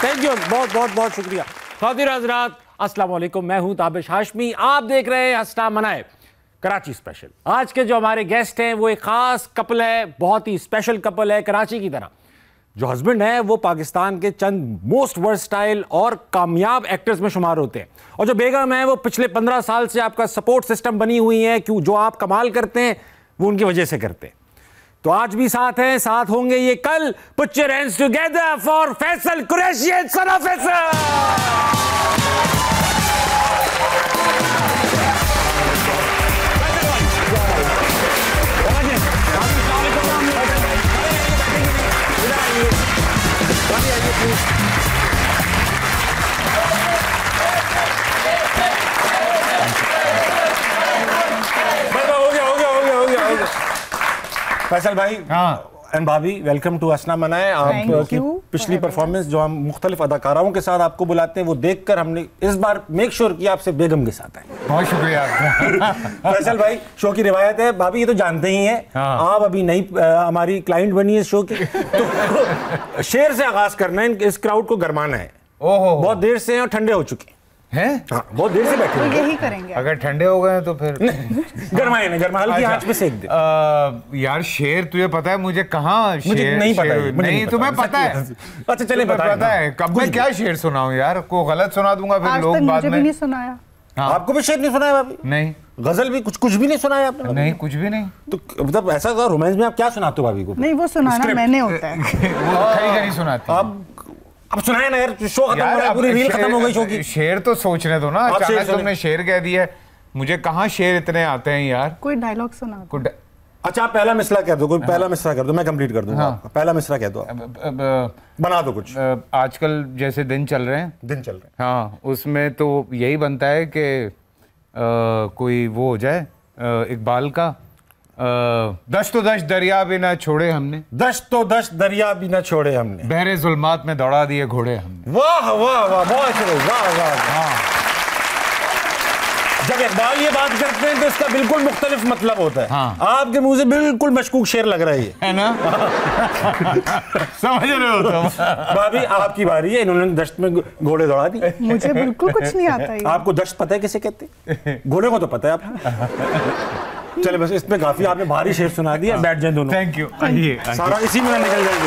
Thank you, बहुत बहुत बहुत शुक्रिया। ख़वातीन हज़रात अस्सलाम वालेकुम, मैं हूं ताबिश हाशमी, आप देख रहे हैं हंसना मनाए कराची स्पेशल। आज के जो हमारे गेस्ट हैं वो एक ख़ास कपल है, बहुत ही स्पेशल कपल है कराची की तरह। जो हस्बैंड है वो पाकिस्तान के चंद मोस्ट वर्सटाइल और कामयाब एक्टर्स में शुमार होते हैं, और जो बेगम है वो पिछले 15 साल से आपका सपोर्ट सिस्टम बनी हुई है, क्यों जो आप कमाल करते हैं वो उनकी वजह से करते हैं। तो आज भी साथ हैं, साथ होंगे ये कल। Put your hands together for Faisal Qureshi and Sana Faisal. Faisal भाई एंड भाभी, वेलकम टू हंसना मनाए। आपकी पिछली परफॉर्मेंस जो हम मुख्तलिफ अदाकाराओं के साथ आपको बुलाते हैं वो देखकर हमने इस बार मेक श्योर किया आपसे बेगम के साथ आए। बहुत शुक्रिया फैसल भाई, शो की रिवायत है, भाभी ये तो जानते ही हैं, आप अभी नई हमारी क्लाइंट बनी है शो की, तो शेर से आगाज करना है, इस क्राउड को गरमाना है। ओहो, बहुत देर से हैं और ठंडे हो चुके हैं। हाँ, बहुत देर से बैठे तो यही करेंगे। अगर ठंडे हो गए तो फिर गरमाए ना, गरमा हल्की आंच पे सेक दे। यार शेर तुझे पता है मुझे कहाँ मुझे नहीं पता है, नहीं तुम्हें पता है। अच्छा चले पता है कब मैं क्या शेर सुनाऊं यार, को गलत सुना दूंगा फिर लोग बाद में। नहीं सुनाया आपको भी शेर नहीं सुनाया भाभी? नहीं। गजल भी कुछ भी नहीं सुनाया आपने? नहीं, कुछ भी नहीं। तो मतलब ऐसा रोमांस में आप क्या सुनाते हो भाभी को? नहीं, वो सुनाना मैंने होता है। वो खरी सुनाती आप अब सुनाए ना यार, शो खत्म हो रहा है, पूरी रील खत्म हो गई शो की। शेर तो सोचने दो ना, अचानक तुमने शेर कह दिया, मुझे कहाँ शेर इतने आते हैं यार। कोई डायलॉग सुना। अच्छा आप पहला मिसरा कह दो, कोई पहला मिसरा कर दो, मैं कंप्लीट कर दूंगा। पहला मिसरा कह दो, बना दो कुछ। आजकल जैसे दिन चल रहे हैं, हाँ, उसमें तो यही बनता है कि कोई वो हो जाए इकबाल का, दश तो दश दरिया भी ना छोड़े हमने, दश तो दश दरिया भी ना छोड़े हमने, बहरे जुल्मात में दौड़ा दिए घोड़े हमने। वाह वाह वाह, बहुत अच्छे, वाह वाह। हाँ, जब इकबाल ये बात करते हैं तो इसका बिल्कुल मुख्तलिफ मतलब होता है। हाँ। आपके मुंह से बिल्कुल मशकूक शेर लग रहा है ना। समझ रहे हो तुम? भाभी आपकी बारी है, इन्होंने दश्त में घोड़े दौड़ा दिए। मुझे बिल्कुल कुछ नहीं आता है। आपको दश्त पता है किसे कहते हैं? घोड़े को तो पता है आपको। चले बस इसमें काफी, आपने भारी शेर सुना दिया, बैठ जाए दोनों। Thank you. सारा इसी में निकल जाएगा।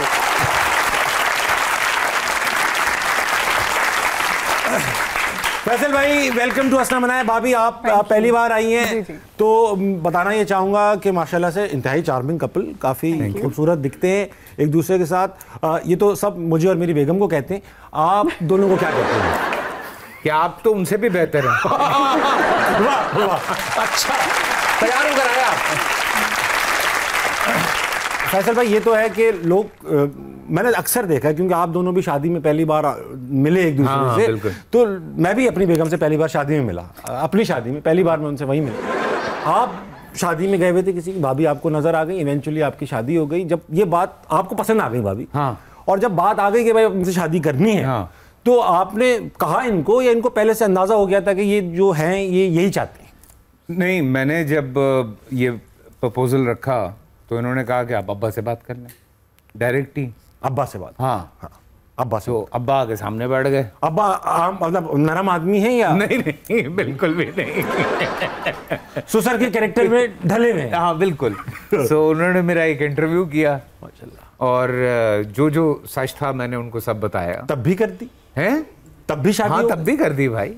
फैसल भाई, वेलकम टू हंसना मनाए। भाभी आप पहली बार आई हैं, तो बताना ये चाहूँगा कि माशाल्लाह से इंतहाई चार्मिंग कपल, काफ़ी खूबसूरत दिखते हैं एक दूसरे के साथ। ये तो सब मुझे और मेरी बेगम को कहते हैं, आप दोनों को क्या कहते हैं? क्या आप तो उनसे भी बेहतर हैं। वाह वाह, अच्छा तैयार होकर आए आप। फैसल भाई, ये तो है कि लोग, मैंने अक्सर देखा है, क्योंकि आप दोनों भी शादी में पहली बार मिले एक दूसरे से, तो मैं भी अपनी बेगम से पहली बार शादी में मिला, अपनी शादी में पहली बार मैं उनसे वहीं मिला। आप शादी में गए हुए थे किसी की, भाभी आपको नजर आ गई, इवेंचुअली आपकी शादी हो गई। जब ये बात आपको पसंद आ गई भाभी, हाँ, और जब बात आ गई कि भाई उनसे शादी करनी है, हाँ, तो आपने कहा इनको, या इनको पहले से अंदाजा हो गया था कि ये जो हैं ये यही चाहते हैं? नहीं, मैंने जब ये प्रपोजल रखा तो इन्होंने कहा कि आप अब्बा से बात कर लें, डायरेक्ट ही अब्बा से बात। हाँ, अब्बा से। तो अब्बा के सामने बैठ गए। अब्बा मतलब नरम आदमी है या? नहीं, बिल्कुल भी नहीं। सुसर के कैरेक्टर में ढले हुए। हाँ बिल्कुल। सो उन्होंने मेरा एक इंटरव्यू किया और जो जो सच था मैंने उनको सब बताया। तब भी कर दी है? तब भी शादी? हाँ, तब भी कर दी भाई।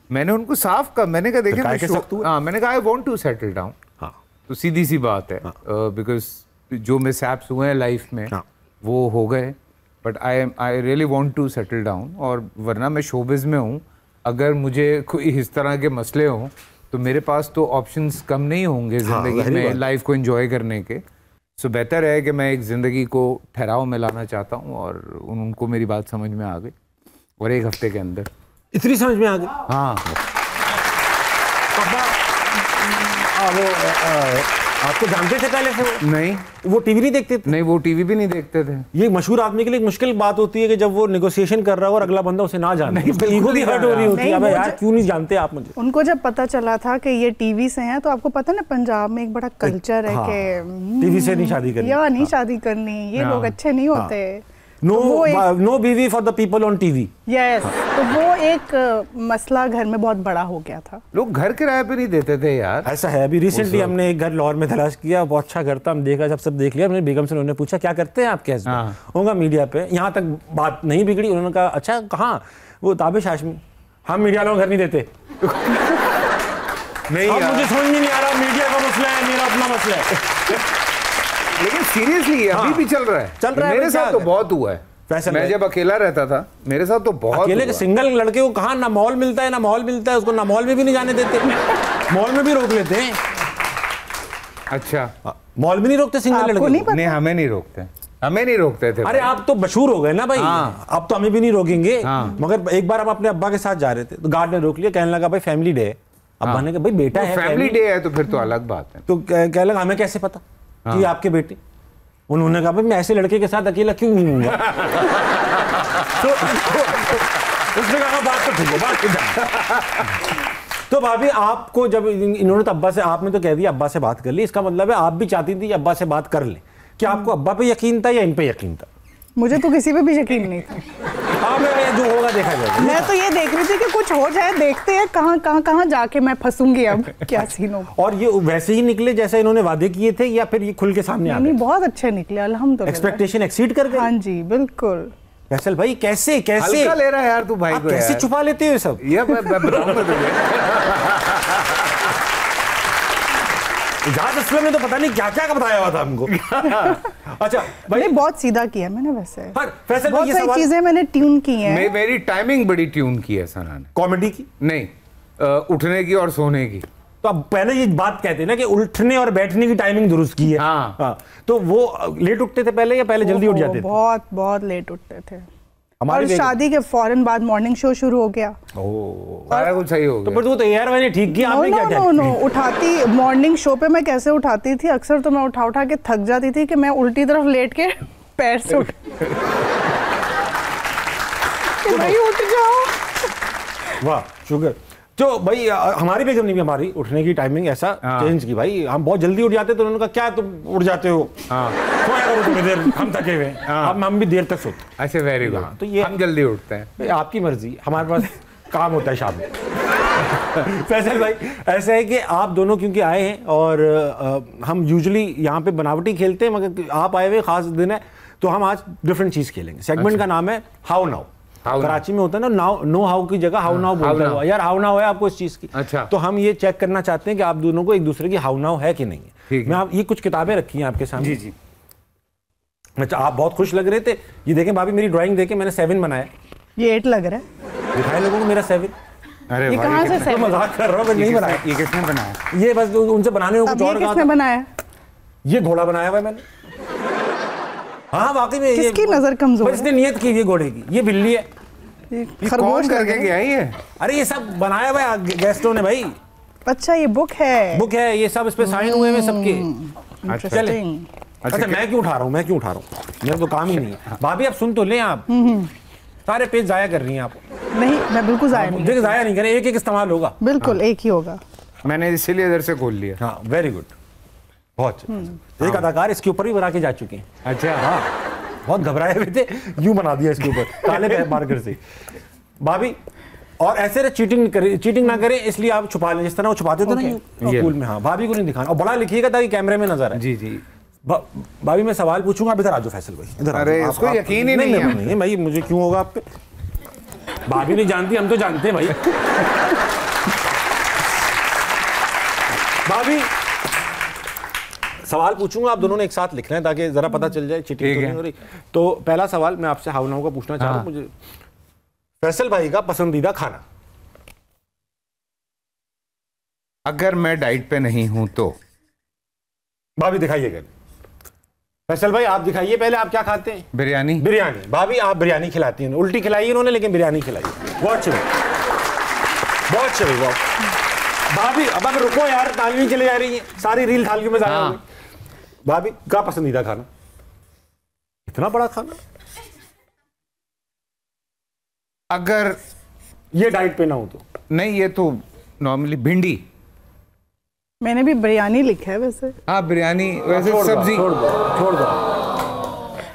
मैंने उनको साफ कहा, मैंने कहा देखिए, मैंने कहा I want to settle down. हाँ, तो सीधी सी बात है, बिकॉज जो मिसहैप्स हुए हैं लाइफ में वो हो गए, but I really want to settle down. और वरना मैं शोबिज़ में हूँ, अगर मुझे कोई इस तरह के मसले हों तो मेरे पास तो ऑप्शंस कम नहीं होंगे ज़िंदगी में लाइफ को एंजॉय करने के। सो बेहतर है कि मैं एक ज़िंदगी को ठहराव में लाना चाहता हूँ, और उनको मेरी बात समझ में आ गई, और एक हफ्ते के अंदर इतनी समझ में आ गई। हाँ, वो आपको जानते थे पहले से? वो नहीं, वो टीवी नहीं देखते थे? नहीं, वो टीवी भी नहीं देखते थे। ये मशहूर आदमी के लिए एक मुश्किल बात होती है कि जब वो नेगोशिएशन कर रहा हो और अगला बंदा उसे ना जाने, ईगो भी हर्ट हो रही होती है, अबे यार क्यों नहीं जानते आप मुझे। उनको जब पता चला था कि ये टीवी से हैं, तो आपको पता ना पंजाब में एक बड़ा कल्चर है कि टीवी से नहीं शादी करनी, या नहीं शादी करनी, ये लोग अच्छे नहीं होते। नो बीवी for the people on TV. Yes, तो वो एक मसला घर में बहुत बड़ा हो गया था। लोग घर किराए पे नहीं देते थे यार। ऐसा है, अभी रिसेंटली हमने एक घर लाहौर में तलाश किया, बहुत अच्छा घर था, हम देखा, जब सब देख लिया, मैंने बेगम से उन्होंने पूछा क्या करते हैं आपके हस्बैंड, होगा मीडिया पे, यहाँ तक बात नहीं बिगड़ी। उन्होंने कहा अच्छा कहाँ, वो ताबिश हाशमी, हम मीडिया वालों को घर नहीं देते। नहीं अब मुझे समझ में नहीं आ रहा, मीडिया का मसला है, मेरा अपना मसला है। लेकिन सीरियसली अभी भी चल रहा है, मेरे साथ तो बहुत हुआ है। मैं जब अकेला रहता था मेरे साथ तो बहुत अकेले के सिंगल लड़के को कहाँ ना मॉल मिलता है ना मॉल मिलता है, उसको ना मॉल में भी नहीं जाने देते, मॉल में भी रोक लेते हैं। अच्छा, मॉल में नहीं रोकते सिंगल लड़के? नहीं, हमें नहीं रोकते, हमें नहीं रोकते थे। अरे आप तो मशहूर हो गए ना भाई, अब तो हमें भी नहीं रोकेंगे। मगर एक बार हम अपने अब्बा के साथ जा रहे थे तो गार्ड ने रोक लिया, कहने लगा भाई फैमिली डे है। अब्बा ने कहा भाई बेटा है, फैमिली डे है तो फिर तो अलग बात है। तो कहने लगा हमें कैसे पता कि आपके बेटे? उन्होंने कहा भाई मैं ऐसे लड़के के साथ अकेला क्यों घूमूंगा? तो उसने कहा बात तो ठीक है, बात तो तो भाभी आपको जब इन्होंने तो अब्बा से, आपने तो कह दिया अब्बा से बात कर ली, इसका मतलब है आप भी चाहती थी अब्बा से बात कर ले। क्या आपको अब्बा पे यकीन था या इन पे यकीन था? मुझे तो किसी पे भी यकीन नहीं था। जो होगा देखा जाएगा। मैं तो ये देख रही थी कि कुछ हो जाए, देखते हैं कहाँ जाके मैं फंसूंगी, अब क्या सीन होगा। और ये वैसे ही निकले जैसे इन्होंने वादे किए थे या फिर ये खुल के सामने आ गए? नहीं, बहुत अच्छे निकले अल्हम्दुलिल्लाह। एक्सपेक्टेशन एक्सीड कर गए? हाँ जी बिल्कुल। फैसल भाई कैसे हल्का ले रहा है यार तू भाई को, कैसे छुपा लेते हो सब? ये मैं बताऊंगा तुझे। इजाज़ असलम ने तो पता नहीं क्या क्या बताया हुआ था हमको। अच्छा भाई, बहुत सीधा किया मैंने वैसे। फैसल बहुत सारी चीजें मैंने ट्यून की हैं। मेरी टाइमिंग बड़ी ट्यून की है सना ने। कॉमेडी की नहीं, उठने की और सोने की। तो अब पहले ये बात कहते हैं ना कि उठने और बैठने की टाइमिंग दुरुस्त की है। हाँ। तो वो लेट उठते थे पहले या पहले जल्दी उठ जाते थे? बहुत लेट उठते थे। और शादी के फौरन बाद मॉर्निंग शो शुरू हो गया। सारा कुछ सही हो गया। तो फिर वो तो यार मैंने ठीक किया, आपने क्या किया? नो, उठाती मॉर्निंग शो पे मैं कैसे उठाती थी, अक्सर तो मैं उठा के थक जाती थी कि मैं उल्टी तरफ लेट के पैर से उठ भाई उठ जाओ। वाह शुक्र। तो भाई हमारी बेगम ने भी हमारी उठने की टाइमिंग ऐसा चेंज की भाई, हम बहुत जल्दी उठ जाते तो उन्होंने कहा क्या तुम उठ जाते हो, सोया करो थोड़ी देर, हम थके हुए हैं, हम भी देर तक सोते। अच्छा वेरी गुड। तो ये हम जल्दी उठते हैं, आपकी मर्जी, हमारे पास काम होता है शाम में। फैसल भाई ऐसा है कि आप दोनों क्योंकि आए हैं और हम यूजुअली यहाँ पे बनावटी खेलते हैं, मगर आप आए हुए खास दिन है तो हम आज डिफरेंट चीज खेलेंगे। सेगमेंट का नाम है हाउ नाउ। कराची में होता है ना नो हाउ की जगह हाउ नाउ बोलता है यार, हाउ नाउ है आपको इस चीज की। अच्छा। तो हम ये चेक करना चाहते हैं कि आप दोनों को एक दूसरे की हाउ नाउ है कि नहीं है। मैं आप ये कुछ किताबें रखी हैं आपके सामने। जी। अच्छा, आप बहुत खुश लग रहे थे। ये देखें भाभी, मेरी ड्राइंग देखें, मैंने 7 बनाया। ये 8 लग रहा है। दिखाए लोगों को मेरा 7। अरे ये कहाँ से 7? मजाक कर रहा हूँ, नहीं बनाया। ये किसने बनाया? ये बस उनसे बनाने को कुछ और कहा था। बनाया? ये घोड़ा बनाया हुआ है मैंने। हाँ वाकई में। किसकी नजर कमजोर है? इसने नियत की ये घोड़े की, ये बिल्ली है। खरगोश करके गया ही है। अरे ये सब बनाया हुआ है गेस्टों ने भाई। अच्छा ये बुक है ये सब इस पे साइन हुए हैं सबके। अच्छा मैं क्यों उठा रहा हूँ मेरा तो काम ही नहीं है। भाभी आप सुन तो लें, आप सारे पेज जाया कर रही हैं आप। नहीं, मैं बिल्कुल जाया नहीं करें, एक इस्तेमाल होगा। बिल्कुल एक ही होगा। मैंने इसीलिए इधर से खोल लिया। हाँ वेरी गुड, बहुत एक अदाकार इसके ऊपर भी बना के जा चुके हैं। अच्छा। हाँ बहुत घबराए हुए थे, यूं बना दिया इसके ऊपर काले मार्कर से। भाभी और ऐसे चीटिंग ना करें, इसलिए आप छुपा लें जिस तरह वो छुपाते थे ना स्कूल में। हाँ भाभी को नहीं दिखाना और बड़ा लिखिएगा ताकि कैमरे में नजर आए। जी। भाभी मैं सवाल पूछूंगा, आप इधर आ जाओ फैसल भाई, इधर। अरे उसको यकीन ही नहीं है भाई, मुझे क्यों होगा आप पे? भाभी नहीं जानती, हम तो जानते हैं भाई। भाभी सवाल पूछूंगा, आप दोनों ने एक साथ लिखना है ताकि जरा पता चल जाए चीटिंग तो नहीं हो रही। तो पहला सवाल मैं आपसे हाउ नाउ का पूछना चाह रहा हूं। मुझे फैसल भाई का पसंदीदा खाना। अगर मैं डाइट पे नहीं हूं तो? भाभी दिखाइएगा। फैसल भाई आप दिखाइए पहले, आप क्या खाते हैं? बिरयानी। भाभी आप बिरयानी खिलाती हैं, उल्टी खिलाई इन्होंने लेकिन बिरयानी खिलाई। बहुत चली। भाभी अब अगर रुको यार, तालियां चले जा रही हैं, सारी रील थालियों में जाया हो गई। भाभी का पसंदीदा खाना? इतना बड़ा खाना? अगर ये डाइट पे ना हो तो? नहीं, ये तो नॉर्मली भिंडी। मैंने भी बिरयानी लिखा है वैसे। हाँ बिरयानी, वैसे सब्जी छोड़ दो।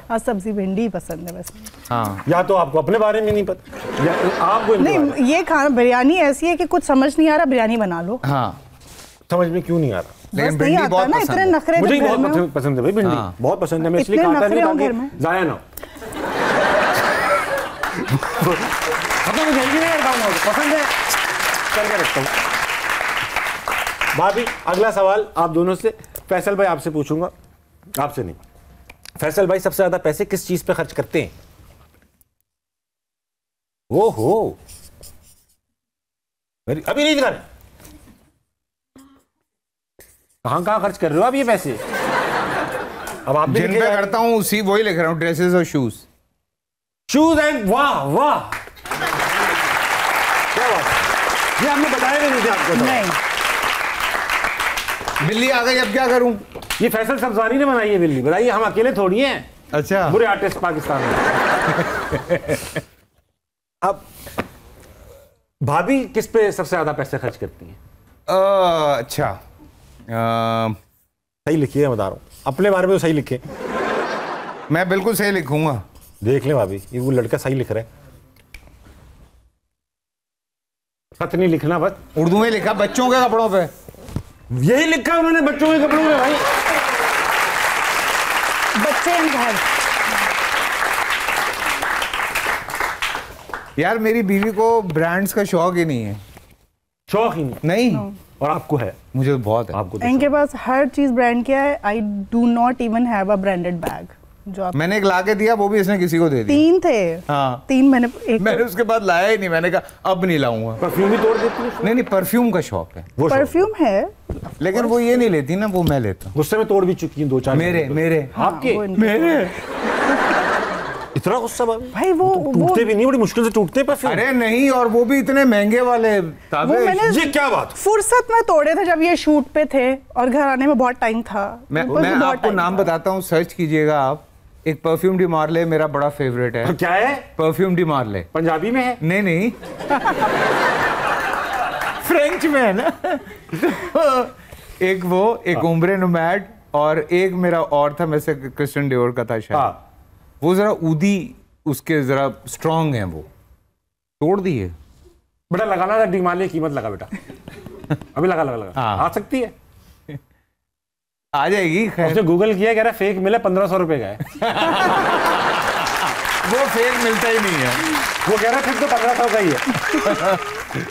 हाँ सब्जी भिंडी ही पसंद है बस। हाँ, या तो आपको अपने बारे में नहीं पता या आपको नहीं, ये खाना बिरयानी ऐसी है कि कुछ समझ नहीं आ रहा, बिरयानी बना लो। हाँ, समझ में क्यों नहीं आ रहा? लेकिन भिंडी बहुत पसंद है। नखरे मुझे बहुत पसंद है भाई भिंडी। हाँ। बहुत पसंद है, मैं इसलिए खाता नहीं ताकि जाया ना हो। खत्म हो जाएगी ना यार, पसंद है करके रखता हूँ। भाभी अगला सवाल आप दोनों से, फैसल भाई आपसे पूछूंगा, आपसे नहीं। फैसल भाई सबसे ज्यादा पैसे किस चीज पे खर्च करते हैं? ओहो, अभी नहीं दिखा रहे, कहाँ खर्च कर रहे हो आप ये पैसे? अब आप जिन पे करता हूँ उसी वही लिख रहा हूँ, ड्रेसेस और शूज। शूज एंड वाह वाह, क्या बात, ये हमने बताया भी नहीं थे आपको। नहीं, बिल्ली आ गई, अब क्या करूं? ये फैसल सब्जानी ने बनाई है बिल्ली, बताइए, हम अकेले थोड़ी हैं। अच्छा, बुरे आर्टिस्ट पाकिस्तान में। अब भाभी किस पे सबसे ज्यादा पैसे खर्च करती हैं? अच्छा, सही लिखिए, मैं बता रहा हूँ, अपने बारे में तो सही लिखे। मैं बिल्कुल सही लिखूंगा। देख ले भाभी, ये वो लड़का सही लिख रहा है। खत नहीं लिखना, बस उर्दू में लिखा, बच्चों के कपड़ों पे। यही लिखा है उन्होंने, बच्चों के कपड़ों में। भाई बच्चे हैं घर। यार मेरी बीवी को ब्रांड्स का शौक ही नहीं है। शौक ही नहीं। और आपको है? मुझे बहुत है। आपको इनके पास हर चीज ब्रांड की है। I do not even have a branded bag. जो आप मैंने एक ला के दिया, वो भी इसने किसी को दे दिया। 3 थे। हाँ, 3 मैंने उसके बाद लाया ही नहीं। मैंने कहा अब नहीं लाऊंगा। परफ्यूम भी तोड़ देती है? नहीं, परफ्यूम का शौक है। वो परफ्यूम है, लेकिन वो ये नहीं लेती ना, वो मैं लेता हूँ। गुस्से में तोड़ भी चुकी हैं 2-4। मेरे आपके? मेरे इतना गुस्सा भाई वो टूटते भी नहीं, बड़ी मुश्किल से टूटते परफ्यूम। अरे नहीं, और वो भी इतने महंगे वाले। ये क्या बात? फुर्सत में तोड़े थे जब ये शूट पे थे और घर आने में बहुत टाइम था। मैं आपको नाम बताता हूँ, सर्च कीजिएगा आप। एक परफ्यूम डी मार्ले मेरा बड़ा फेवरेट है। क्या है? परफ्यूम डी मार्ले। पंजाबी में है? नहीं फ्रेंच में है ना। एक वो, एक ओम्ब्रे नोमैड, और एक मेरा और था, वैसे क्रिस्टियन डियोर का था शायद। वो जरा ऊदी, उसके जरा स्ट्रॉन्ग है, वो तोड़ दिए। बेटा लगाना था डी मार्ले, कीमत लगा बेटा। अभी लगा। हाँ। आ सकती है, आ जाएगी। उसने गूगल किया, कह रहा फेक मिले 1500 रुपए का है। वो फेक मिलता ही नहीं है। वो कह रहा फिर तो 1500 का ही है।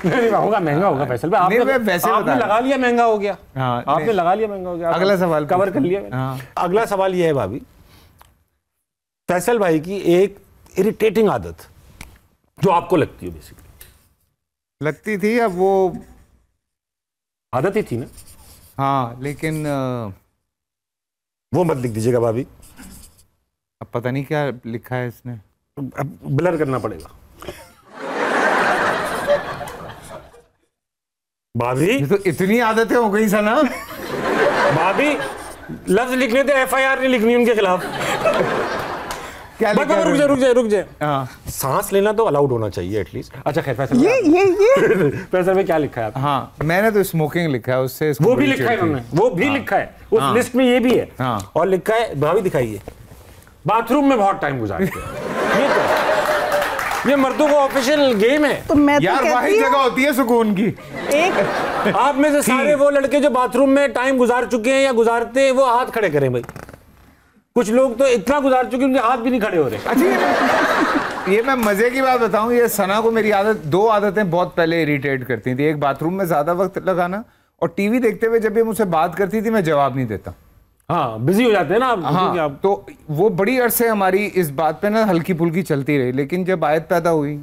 नहीं होगा, महंगा होगा फैसल भाई। आपने लगा लिया महंगा हो गया। हाँ, आपने लगा लिया महंगा हो गया। अगला सवाल कवर कर लिया। हाँ। अगला सवाल ये है भाभी, फैसल भाई की एक इरिटेटिंग आदत जो आपको लगती है, बेसिकली लगती थी, अब वो आदत ही थी ना। हाँ, लेकिन वो मत लिख दीजिएगा भाभी, अब पता नहीं क्या लिखा है इसने। अब ब्लर करना पड़ेगा। भाभी ये तो इतनी आदतें हो गई सना। भाभी लफ्ज लिखने थे, FIR नहीं लिखनी उनके खिलाफ। क्या रुक जाए। हाँ, सांस लेना तो अलाउड होना चाहिए एटलीस्ट। अच्छा खैर, फैसल ये फैसल में क्या लिखा है? हाँ, मैंने तो स्मोकिंग लिखा है, उससे वो भी लिखा है उन्होंने, वो भी लिखा है उस लिस्ट में, ये भी है। हाँ। और लिखा है, भाभी दिखाइए, बाथरूम में बहुत टाइम गुजारते हैं। ये मर्दों का ऑफिशियल गेम है। तो मैं यार वही जगह होती है सुकून की। एक आप में से सारे वो लड़के जो बाथरूम में टाइम गुजार चुके हैं या गुजारते हैं, वो हाथ खड़े करें भाई। कुछ लोग तो इतना गुजार चुके हैं, उनके हाथ भी नहीं खड़े हो रहे। अच्छा, ये मैं मजे की बात बताऊं, ये सना को मेरी आदत, 2 आदतें बहुत पहले इरिटेट करती थी। एक बाथरूम में ज्यादा वक्त लगाना, और टीवी देखते हुए जब ये मुझसे बात करती थी मैं जवाब नहीं देता। हाँ, बिजी हो जाते हैं ना आप। हाँ, तो वो बड़ी अरसे हमारी इस बात पे ना हल्की फुल्की चलती रही। लेकिन जब आयत पैदा हुई,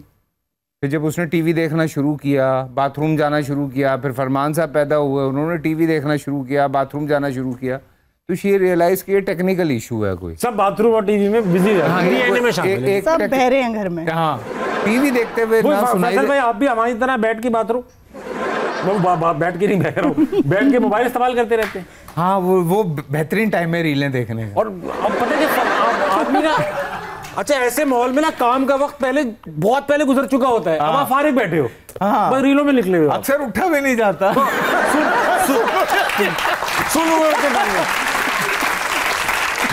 फिर जब उसने टीवी देखना शुरू किया, बाथरूम जाना शुरू किया, फिर फरमान साहब पैदा हुए, उन्होंने टीवी देखना शुरू किया, बाथरूम जाना शुरू किया, तो शी रियलाइज कि ये टेक्निकल इशू है कोई। सब बाथरूम और टीवी में बिजी रहते हैं। सब बहरे हैं घर में। हाँ, टीवी देखते हुए ना सुनाई भाई, आप भी हमारी तरह बैठ के बाथरूम, बैठ के नहीं बह रहा हूँ, बैठ के मोबाइल इस्तेमाल करते रहते हैं। हाँ, वो बेहतरीन टाइम है रीलें देखने का। और अब पता है आदमी ना, अच्छा ऐसे माहौल में ना काम का वक्त पहले बहुत पहले गुजर चुका होता है। अब आप फारिग बैठे हो, बस रीलों में निकले हुए, अक्सर उठा भी नहीं जाता।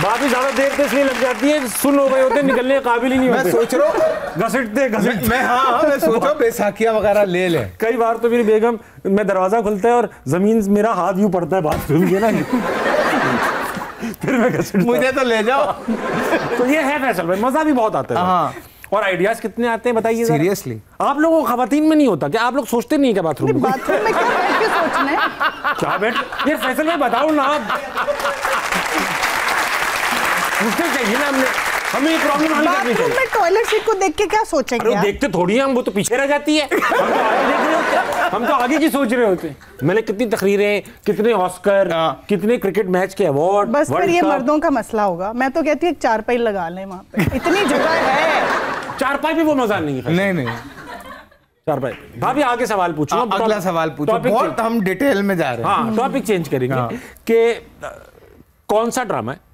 भाभी ज्यादा देर तो इसलिए लग जाती है, सुन हो गए होते, निकलने के काबिल ही नहीं होते। मैं सोच रहा हूँ घसीटते मैं सोच रहा हूँ बैसाखियाँ वगैरह ले लें। कई बार तो मेरी बेगम, मैं दरवाजा खुलता है और जमीन मेरा हाथ यूं पड़ता है बाथरूम के ना, फिर मैं घसीटता, मुझे तो ले जाओ। तो ये है फैसल भाई, मजा भी बहुत आता है। हाँ। और आइडियाज कितने आते हैं बताइए सीरियसली। आप लोगों को खवातीन में नहीं होता क्या? आप लोग सोचते नहीं क्या बाथरूम में? बाथरूम में क्या बैठ के सोचना है? क्या बैठ ये फैसल भाई बताओ ना आप, पूछते चाहिए ना हमें ये प्रॉब्लम हल करनी बाथरूम चाहिए। में टॉयलेट सीट को देख के क्या सोचेंगे अरे आप? देखते थोड़ी हैं हम, वो तो पीछे रह जाती है, हम तो आगे देख रहे होते हैं, हम तो आगे की सोच रहे होते हैं। मैंने कितनी तकरीरें, कितने ऑस्कर, कितने क्रिकेट मैच के अवार्ड। बस फिर ये मर्दों का मसला होगा। मैं तो कहती हूँ एक चारपाई लगा लें वहाँ पे, इतनी जगह है। चारपाई भी वो मजा नहीं है। नहीं चारपाई। भाभी आगे सवाल पूछो। अगला सवाल पूछो, बहुत हम डिटेल में जा रहे हैं। हाँ, टॉपिक चेंज करेंगे कि कौन सा ड्रामा है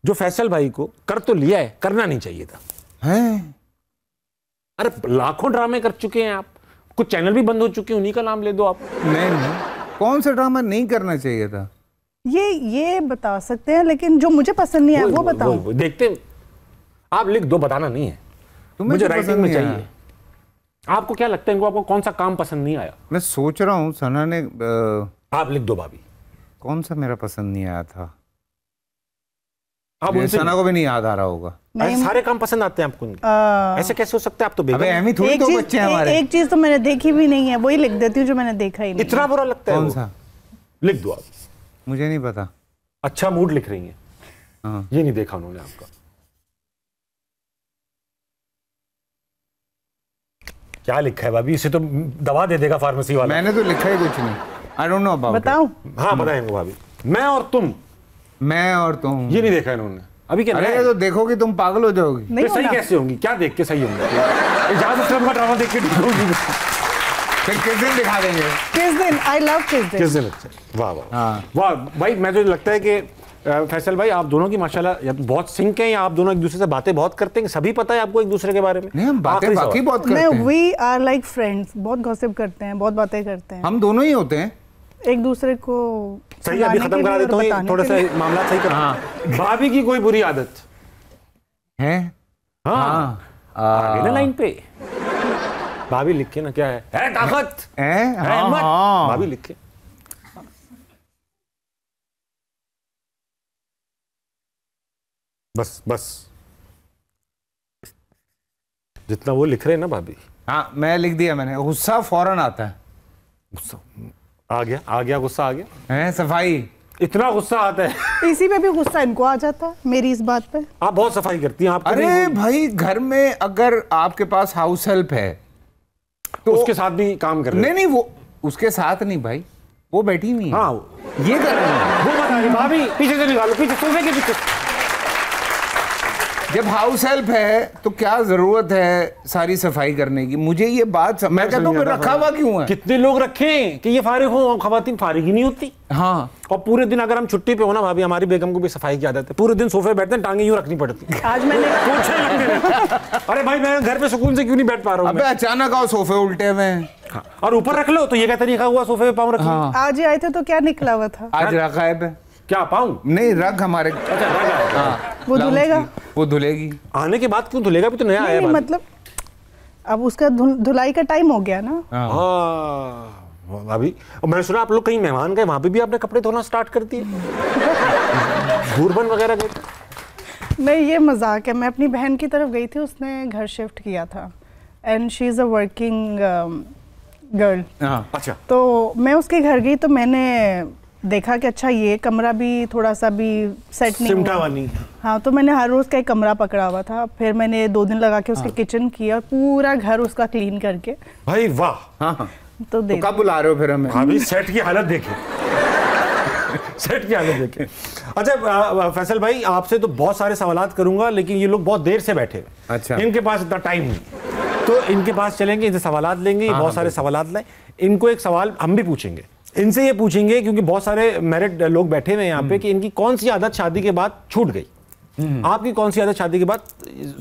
जो फैसल भाई को कर तो लिया है, करना नहीं चाहिए था? हैं? अरे लाखों ड्रामे कर चुके हैं आप, कुछ चैनल भी बंद हो चुके हैं, उन्हीं का नाम ले दो आप। नहीं, कौन सा ड्रामा नहीं करना चाहिए था? ये बता सकते हैं, लेकिन जो मुझे पसंद नहीं आया वो बताओ। देखते आप लिख दो, बताना नहीं है, मुझे राइटिंग में चाहिए। आपको क्या लगता है इनको, आपको कौन सा काम पसंद नहीं आया? मैं सोच रहा हूँ सना ने आप लिख दो भाभी। कौन सा मेरा पसंद नहीं आया था? आप सना को भी नहीं याद आ रहा होगा। सारे काम पसंद आते हैं आपको? ऐसे कैसे हो सकते हैं? आप तो अबे हम ही थोड़ी दो बच्चे हैं हमारे। एक चीज तो मैंने देखी भी नहीं है, वही लिख देती हूँ जो मैंने देखा ही नहीं। इतना बुरा लगता है? कौन सा? लिख दो आप। मुझे नहीं पता। अच्छा मूड लिख रही हैं। हाँ। ये नहीं देखा उन्होंने आपका। क्या लिखा है भाभी? इसे तो दवा दे देगा फार्मेसी वाला। मैंने तो लिखा ही कुछ नहीं। I don't know about. बताऊं? हाँ बताएंगे भाभी। मैं और तुम। मैं और तुम। ये नहीं देखा इन्होंने अभी। क्या अरे तो देखोगी तुम पागल हो जाओगी। नहीं सही कैसे होंगी? क्या देख के सही होंगी? इजाज़त असलम का ड्रामा देख के ठीक होगी? फिर किस दिन दिखा देंगे? किस दिन? आई लव किस दिन। अच्छा, वाह वाह हाँ। वाह भाई। मैं तो लगता है कि फैसल भाई आप दोनों की माशाल्लाह या बहुत सिंक हैं, या आप दोनों एक दूसरे से बातें बहुत करते हैं, सभी पता है आपको एक दूसरे के बारे में? नहीं, हम बातें बाकी बहुत करते हैं। वी आर लाइक फ्रेंड्स, बहुत गॉसिप करते हैं, बहुत बातें करते हैं। हम दोनों ही होते हैं एक दूसरे को। सही, अभी खत्म करा देता हूँ, थोड़ा सा मामला सही करा। भाभी की कोई बुरी आदत है? हाँ आगे ना लाइन पे भाभी लिख के ना, क्या है? ताकत है हिम्मत। भाभी लिख के। बस बस जितना वो लिख रहे हैं ना भाभी। हाँ मैं लिख दिया मैंने। गुस्सा फौरन आता है। गुस्सा आ गया गुस्सा आ गया है। सफाई इतना गुस्सा आता है। इसी पे भी गुस्सा इनको आ जाता है, मेरी इस बात पे। आप बहुत सफाई करती हैं। आप अरे भाई घर में अगर आपके पास हाउस हेल्प है तो उसके साथ भी काम कर रहे हैं। नहीं वो उसके साथ नहीं भाई, वो बैठी हुई है। हाँ ये कर रही है। वो बता रही भाभी पीछे से निकालो, पीछे सोफे के पीछे। जब हाउस हेल्प है तो क्या जरूरत है सारी सफाई करने की? मुझे ये बात मैं कहता हूँ रखा हुआ क्यों है? कितने लोग रखें कि ये फारिग हो, खवातीन फारिग ही नहीं होती। हाँ। और पूरे दिन अगर हम छुट्टी पे हो ना भाभी, हमारी बेगम को भी सफाई की आदत है, पूरे दिन सोफे बैठते हैं, टांगे यूं रखनी पड़ती। आज मैंने अरे भाई मैं घर पे सुकून से क्यों नहीं बैठ पा रहा हूँ? अबे अचानक आओ सोफे उल्टे हुए हैं। हाँ। और ऊपर रख लो तो ये कहते नहीं, हुआ सोफे पे पाँव रख। हाँ। आज ही आए थे तो क्या निकला हुआ था? आज रखा है क्या पाऊँ? नहीं रख हमारे। अच्छा वो धुलेगा, वो धुलेगी। आने के बाद क्यों धुलेगा? भी तो नया आया। मतलब अब उसका धुलाई का टाइम हो गया ना। हाँ अभी मैंने सुना आप लोग कहीं मेहमान गए, वहां पे भी आपने कपड़े धोना स्टार्ट कर दिए? भूरबन वगैरह गए? नहीं ये मजाक है। मैं अपनी बहन की तरफ गई थी, उसने घर शिफ्ट किया था and she is a working girl. अच्छा। तो मैं उसके घर गई तो मैंने देखा कि अच्छा ये कमरा भी थोड़ा सा भी सेट नहीं सिमटा हुआ। वाली। हाँ तो मैंने हर रोज का एक कमरा पकड़ा हुआ था। फिर मैंने 2 दिन लगा के उसके किचन किया और पूरा घर उसका क्लीन करके। भाई वाह। हाँ। तो कब बुला रहे हो फिर हमें? अभी सेट की हालत देखे। सेट की हालत देखे। अच्छा फैसल भाई आपसे तो बहुत सारे सवालात करूंगा, लेकिन ये लोग बहुत देर से बैठे हुए। अच्छा। इनके पास इतना टाइम नहीं, तो इनके पास चलेंगे, इनसे सवालात लेंगे। बहुत सारे सवालात लाए। इनको एक सवाल हम भी पूछेंगे, इनसे ये पूछेंगे क्योंकि बहुत सारे मैरिड लोग बैठे हुए हैं यहाँ पे, कि इनकी कौन सी आदत शादी के बाद छूट गई। आपकी कौन सी आदत शादी के बाद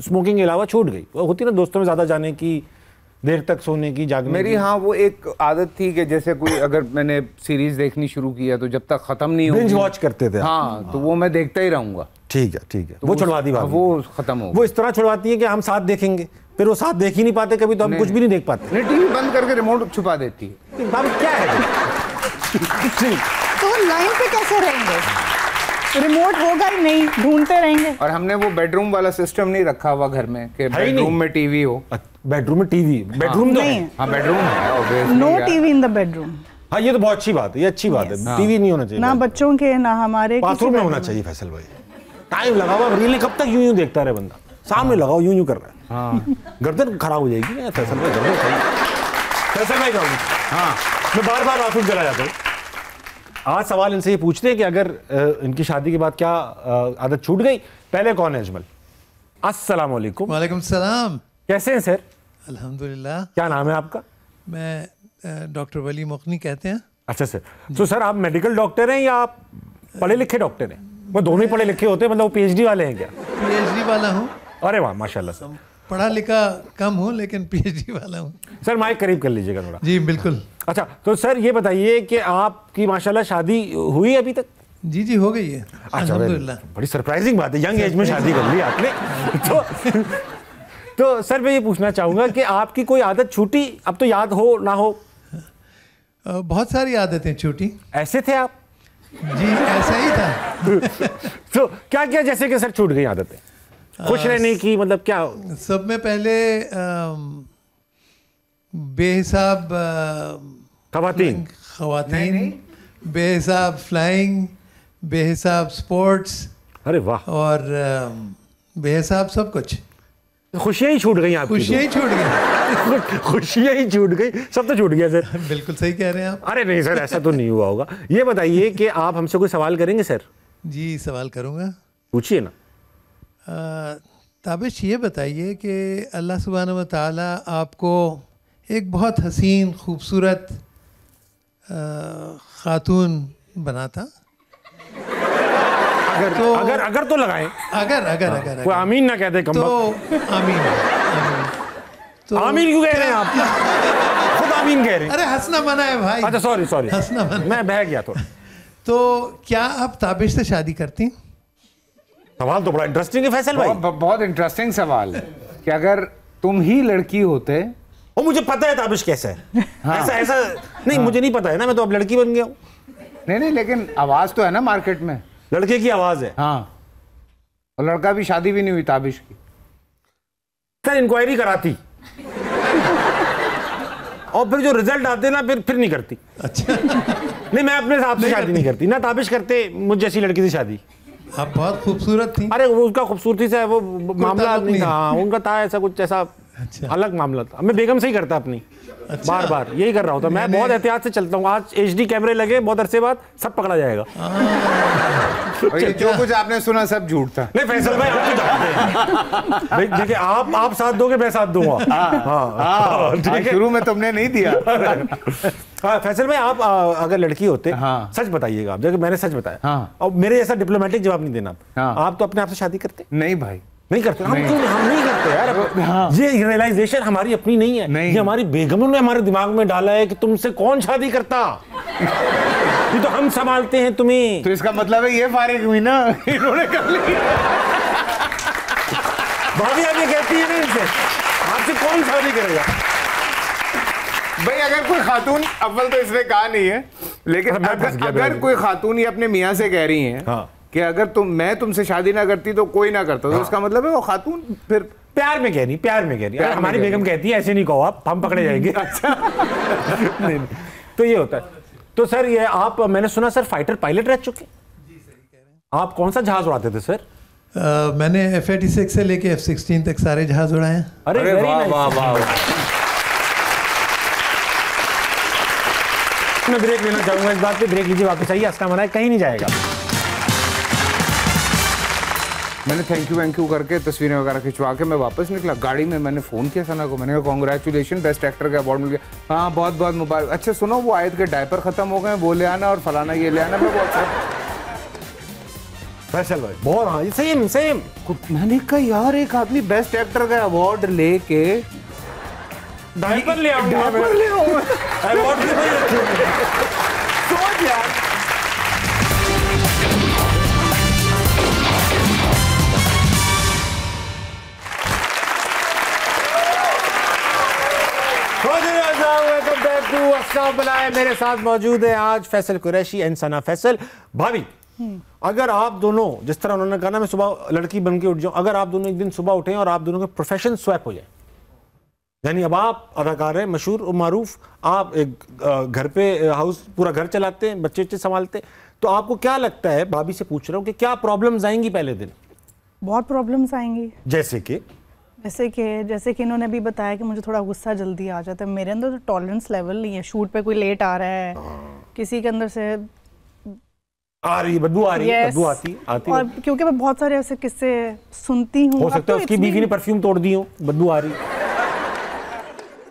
स्मोकिंग के अलावा छूट गई? होती ना दोस्तों में ज्यादा जाने की, देर तक सोने की, जागने मेरी की? हाँ वो एक आदत थी कि जैसे कोई अगर मैंने सीरीज देखनी शुरू किया तो जब तक खत्म नहीं होगी, बिंज वॉच करते थे। हाँ तो वो मैं देखता ही रहूंगा। ठीक है, ठीक है, वो छुड़वा दी बात। वो खत्म हो, वो इस तरह छुड़वाती है कि हम साथ देखेंगे, फिर वो साथ देख ही नहीं पाते कभी, तो हम कुछ भी नहीं देख पाते। नहीं, टीवी बंद करके रिमोट छुपा देती है। बाबू क्या है तो लाइन पे कैसे रहेंगे? रिमोट होगा ही नहीं, ढूंढते रहेंगे। और हमने वो बेडरूम वाला सिस्टम नहीं रखा हुआ घर में कि बेडरूम में टीवी हो। बेडरूम में टीवी? बेडरूम तो है। हाँ बेडरूम है, no TV in the bedroom. हाँ ये तो बहुत अच्छी बात है, ये अच्छी बात है। टीवी नहीं होना चाहिए ना बच्चों के, ना हमारे। बाथरूम में होना चाहिए। फैसल भाई टाइम लगा हुआ, रील कब तक यूं यूं देखता रहे बंदा, सामने लगाओ यूं यूं कर रहा है। हाँ गर्दन खराब हो जाएगी ना फैसल भाई, गर्दन फैसल भाई कहूँ। हाँ मैं बार बार बाथरूम चला जाता हूँ। आज सवाल इनसे ये पूछते हैं कि अगर इनकी शादी के बाद क्या आदत छूट गई। पहले कौन है? अजमल, अस्सलाम वालेकुम। वालेकुम सलाम। कैसे हैं सर? अल्हम्दुलिल्लाह। क्या नाम है आपका? मैं डॉक्टर वली मुकनी कहते हैं। अच्छा सर, तो सर आप मेडिकल डॉक्टर हैं या आप पढ़े लिखे डॉक्टर हैं? वो दोनों ही पढ़े लिखे होते हैं, मतलब वो पीएचडी वाले हैं क्या? पीएचडी वाला हूँ। अरे वाह माशाल्लाह सर। पढ़ा लिखा कम हूँ लेकिन पीएचडी वाला हूँ। सर माइक करीब कर लीजिएगा थोड़ा। जी बिल्कुल। अच्छा तो सर ये बताइए कि आपकी माशाल्लाह शादी हुई अभी तक? जी जी हो गई है अल्हम्दुलिल्लाह। बड़ी सरप्राइजिंग बात है, यंग एज में शादी कर ली आपने। तो सर मैं ये पूछना चाहूँगा कि आपकी कोई आदत छूटी, अब तो याद हो ना हो? बहुत सारी आदतें छूटी। ऐसे थे आप? जी ऐसा ही था। तो क्या क्या जैसे कि सर छूट गई आदतें? खुश रहने की, मतलब क्या? सब में पहले बेहिसाब खवातीन, बेहिसाब फ्लाइंग, बेहिसाब स्पोर्ट्स। अरे वाह। और बेहिसाब सब कुछ। खुशियाँ ही छूट गई आपकी? खुशियाँ ही छूट गई। खुशियाँ ही छूट गई, सब तो छूट गया सर। बिल्कुल सही कह रहे हैं आप। अरे नहीं सर, ऐसा तो नहीं हुआ होगा। ये बताइए कि आप हमसे कोई सवाल करेंगे सर? जी सवाल करूँगा। पूछिए ना। ताबिश ये बताइए कि अल्लाह सुब्हानहू व तआला आपको एक बहुत हसीन खूबसूरत खातून बना था। अगर तो लगाएं। अगर कोई आमीन ना कहते कम तो आमीन। तो आमीन क्यों कह रहे हैं आप? खुद आमीन कह रहे हैं। अरे हंसना मना है भाई। अच्छा सॉरी हंसना मना। मैं बह गया थोड़ा। तो क्या आप ताबिश से शादी करती? सवाल तो बड़ा इंटरेस्टिंग है फैसल भाई। बहुत इंटरेस्टिंग सवाल है कि अगर तुम ही लड़की होते। वो मुझे पता है ताबिश कैसा है। हाँ। ऐसा नहीं, मुझे नहीं पता है ना, मैं तो अब लड़की बन गया हूँ। नहीं लेकिन आवाज तो है ना मार्केट में, लड़के की आवाज है। हाँ, और लड़का भी, शादी भी नहीं हुई ताबिश की। सर इंक्वायरी कराती और फिर जो रिजल्ट आते ना फिर नहीं करती। अच्छा। नहीं मैं अपने हिसाब से शादी नहीं करती ना, ताबिश करते मुझ जैसी लड़की से शादी। आप बहुत खूबसूरत थी। अरे वो उसका खूबसूरती से वो मामला नहीं था। उनका था ऐसा कुछ, ऐसा अच्छा। अलग मामला था। मैं बेगम से ही करता अपनी। अच्छा। बार बार यही कर रहा होता। मैं बहुत एहतियात से चलता हूँ। आज एचडी कैमरे लगे, बहुत अरसे बाद सब पकड़ा जाएगा। और ये जो कुछ आपने सुना सब झूठ था। नहीं फैसल भाई आप तो जानते हैं। देखिए आप साथ दोगे, मैं साथ दूंगा। हाँ ठीक है, शुरू में तुमने नहीं दिया। हाँ फैसल भाई, आप अगर लड़की होते, हाँ। सच बताइएगा आप, जैसे मैंने सच बताया। हाँ। और मेरे जैसा डिप्लोमेटिक जवाब नहीं देना। हाँ। आप तो अपने आप से शादी करते? नहीं भाई, नहीं करते। हम नहीं करते यार। हाँ। ये रियलाइजेशन हमारी अपनी नहीं है। नहीं। ये हमारी बेगमों ने हमारे दिमाग में डाला है कि तुमसे कौन शादी करता। ये तो हम संभालते हैं तुम्हें। तो इसका मतलब है ये फारिग हुई ना, इन्होंने कर ली। भाभी आप ये कहती है ना इनसे, आपसे कौन शादी करेगा? भाई अगर कोई खातून, अव्वल तो इसने कहा नहीं है, लेकिन अगर कोई खातून ये अपने मियाँ से कह रही हैं कि अगर मैं तुमसे शादी ना करती तो कोई ना करता, तो इसका मतलब है वो खातून फिर प्यार में कह रही। हमारी बेगम कहती है ऐसे नहीं कहो आप, हम पकड़े जाएंगे। अच्छा। नहीं, तो ये होता है। तो सर ये आप, मैंने सुना सर फाइटर पायलट रह चुके। जी सही कह रहे हैं। आप कौन सा जहाज उड़ाते थे सर? मैंने F-86 से लेके F-16 तक सारे जहाज उड़ाए हैं। अरे वाह वाह वाह। मैं ब्रेक लेना चाहूंगा इस बात पे। ब्रेक लीजिए, वापस आइए। अस्सलाम वालेकुम, कहीं नहीं जाएगा। मैंने थैंक यू करके तस्वीरें वगैरह खिंचवा के मैं वापस निकला। गाड़ी में मैंने फ़ोन किया सना को, मैंने कहा कॉन्ग्रेचुलेशन, बेस्ट एक्टर का अवार्ड मिल गया। हाँ बहुत बहुत मुबारक। अच्छा सुनो, वो आयत के डायपर ख़त्म हो गए, वो ले आना और फलाना ये ले आना। मैं बहुत फैसल भाई बहुत, हाँ सेम। मैंने कहा यार एक आदमी बेस्ट एक्टर का अवार्ड लेके डायपर ले आऊंगा, डायपर ले आऊंगा, अवार्ड भी नहीं रखूंगा। सोच यार। वेलकम बैक टू अस्सलाम बनाए। मेरे साथ मौजूद है आज फैसल कुरैशी एंड सना फैसल। भाभी, अगर आप दोनों, जिस तरह उन्होंने कहा ना मैं सुबह लड़की बन के उठ जाऊं, अगर आप दोनों एक दिन सुबह उठें और आप दोनों के प्रोफेशन स्वैप हो जाए, यानी अब आप अदाकार हैं, मशहूर और मारूफ, आप एक घर पे हाउस पूरा घर चलाते हैं, बच्चे बच्चे संभालते हैं, तो आपको क्या लगता है, भाभी से पूछ रहा हूँ कि क्या प्रॉब्लम्स आएंगी पहले दिन? बहुत प्रॉब्लम्स आएंगी। जैसे कि इन्होंने अभी बताया कि मुझे थोड़ा गुस्सा जल्दी आ जाता है। मेरे अंदर तो टॉलरेंस लेवल नहीं है। शूट पे कोई लेट आ रहा है, किसी के अंदर से आ रही बदबू आ रही है, बदबू आती और क्योंकि मैं बहुत सारे ऐसे किस्से सुनती हूँ। हो सकता है उसकी बीवी ने परफ्यूम तोड़ दी हो, बदबू आ रही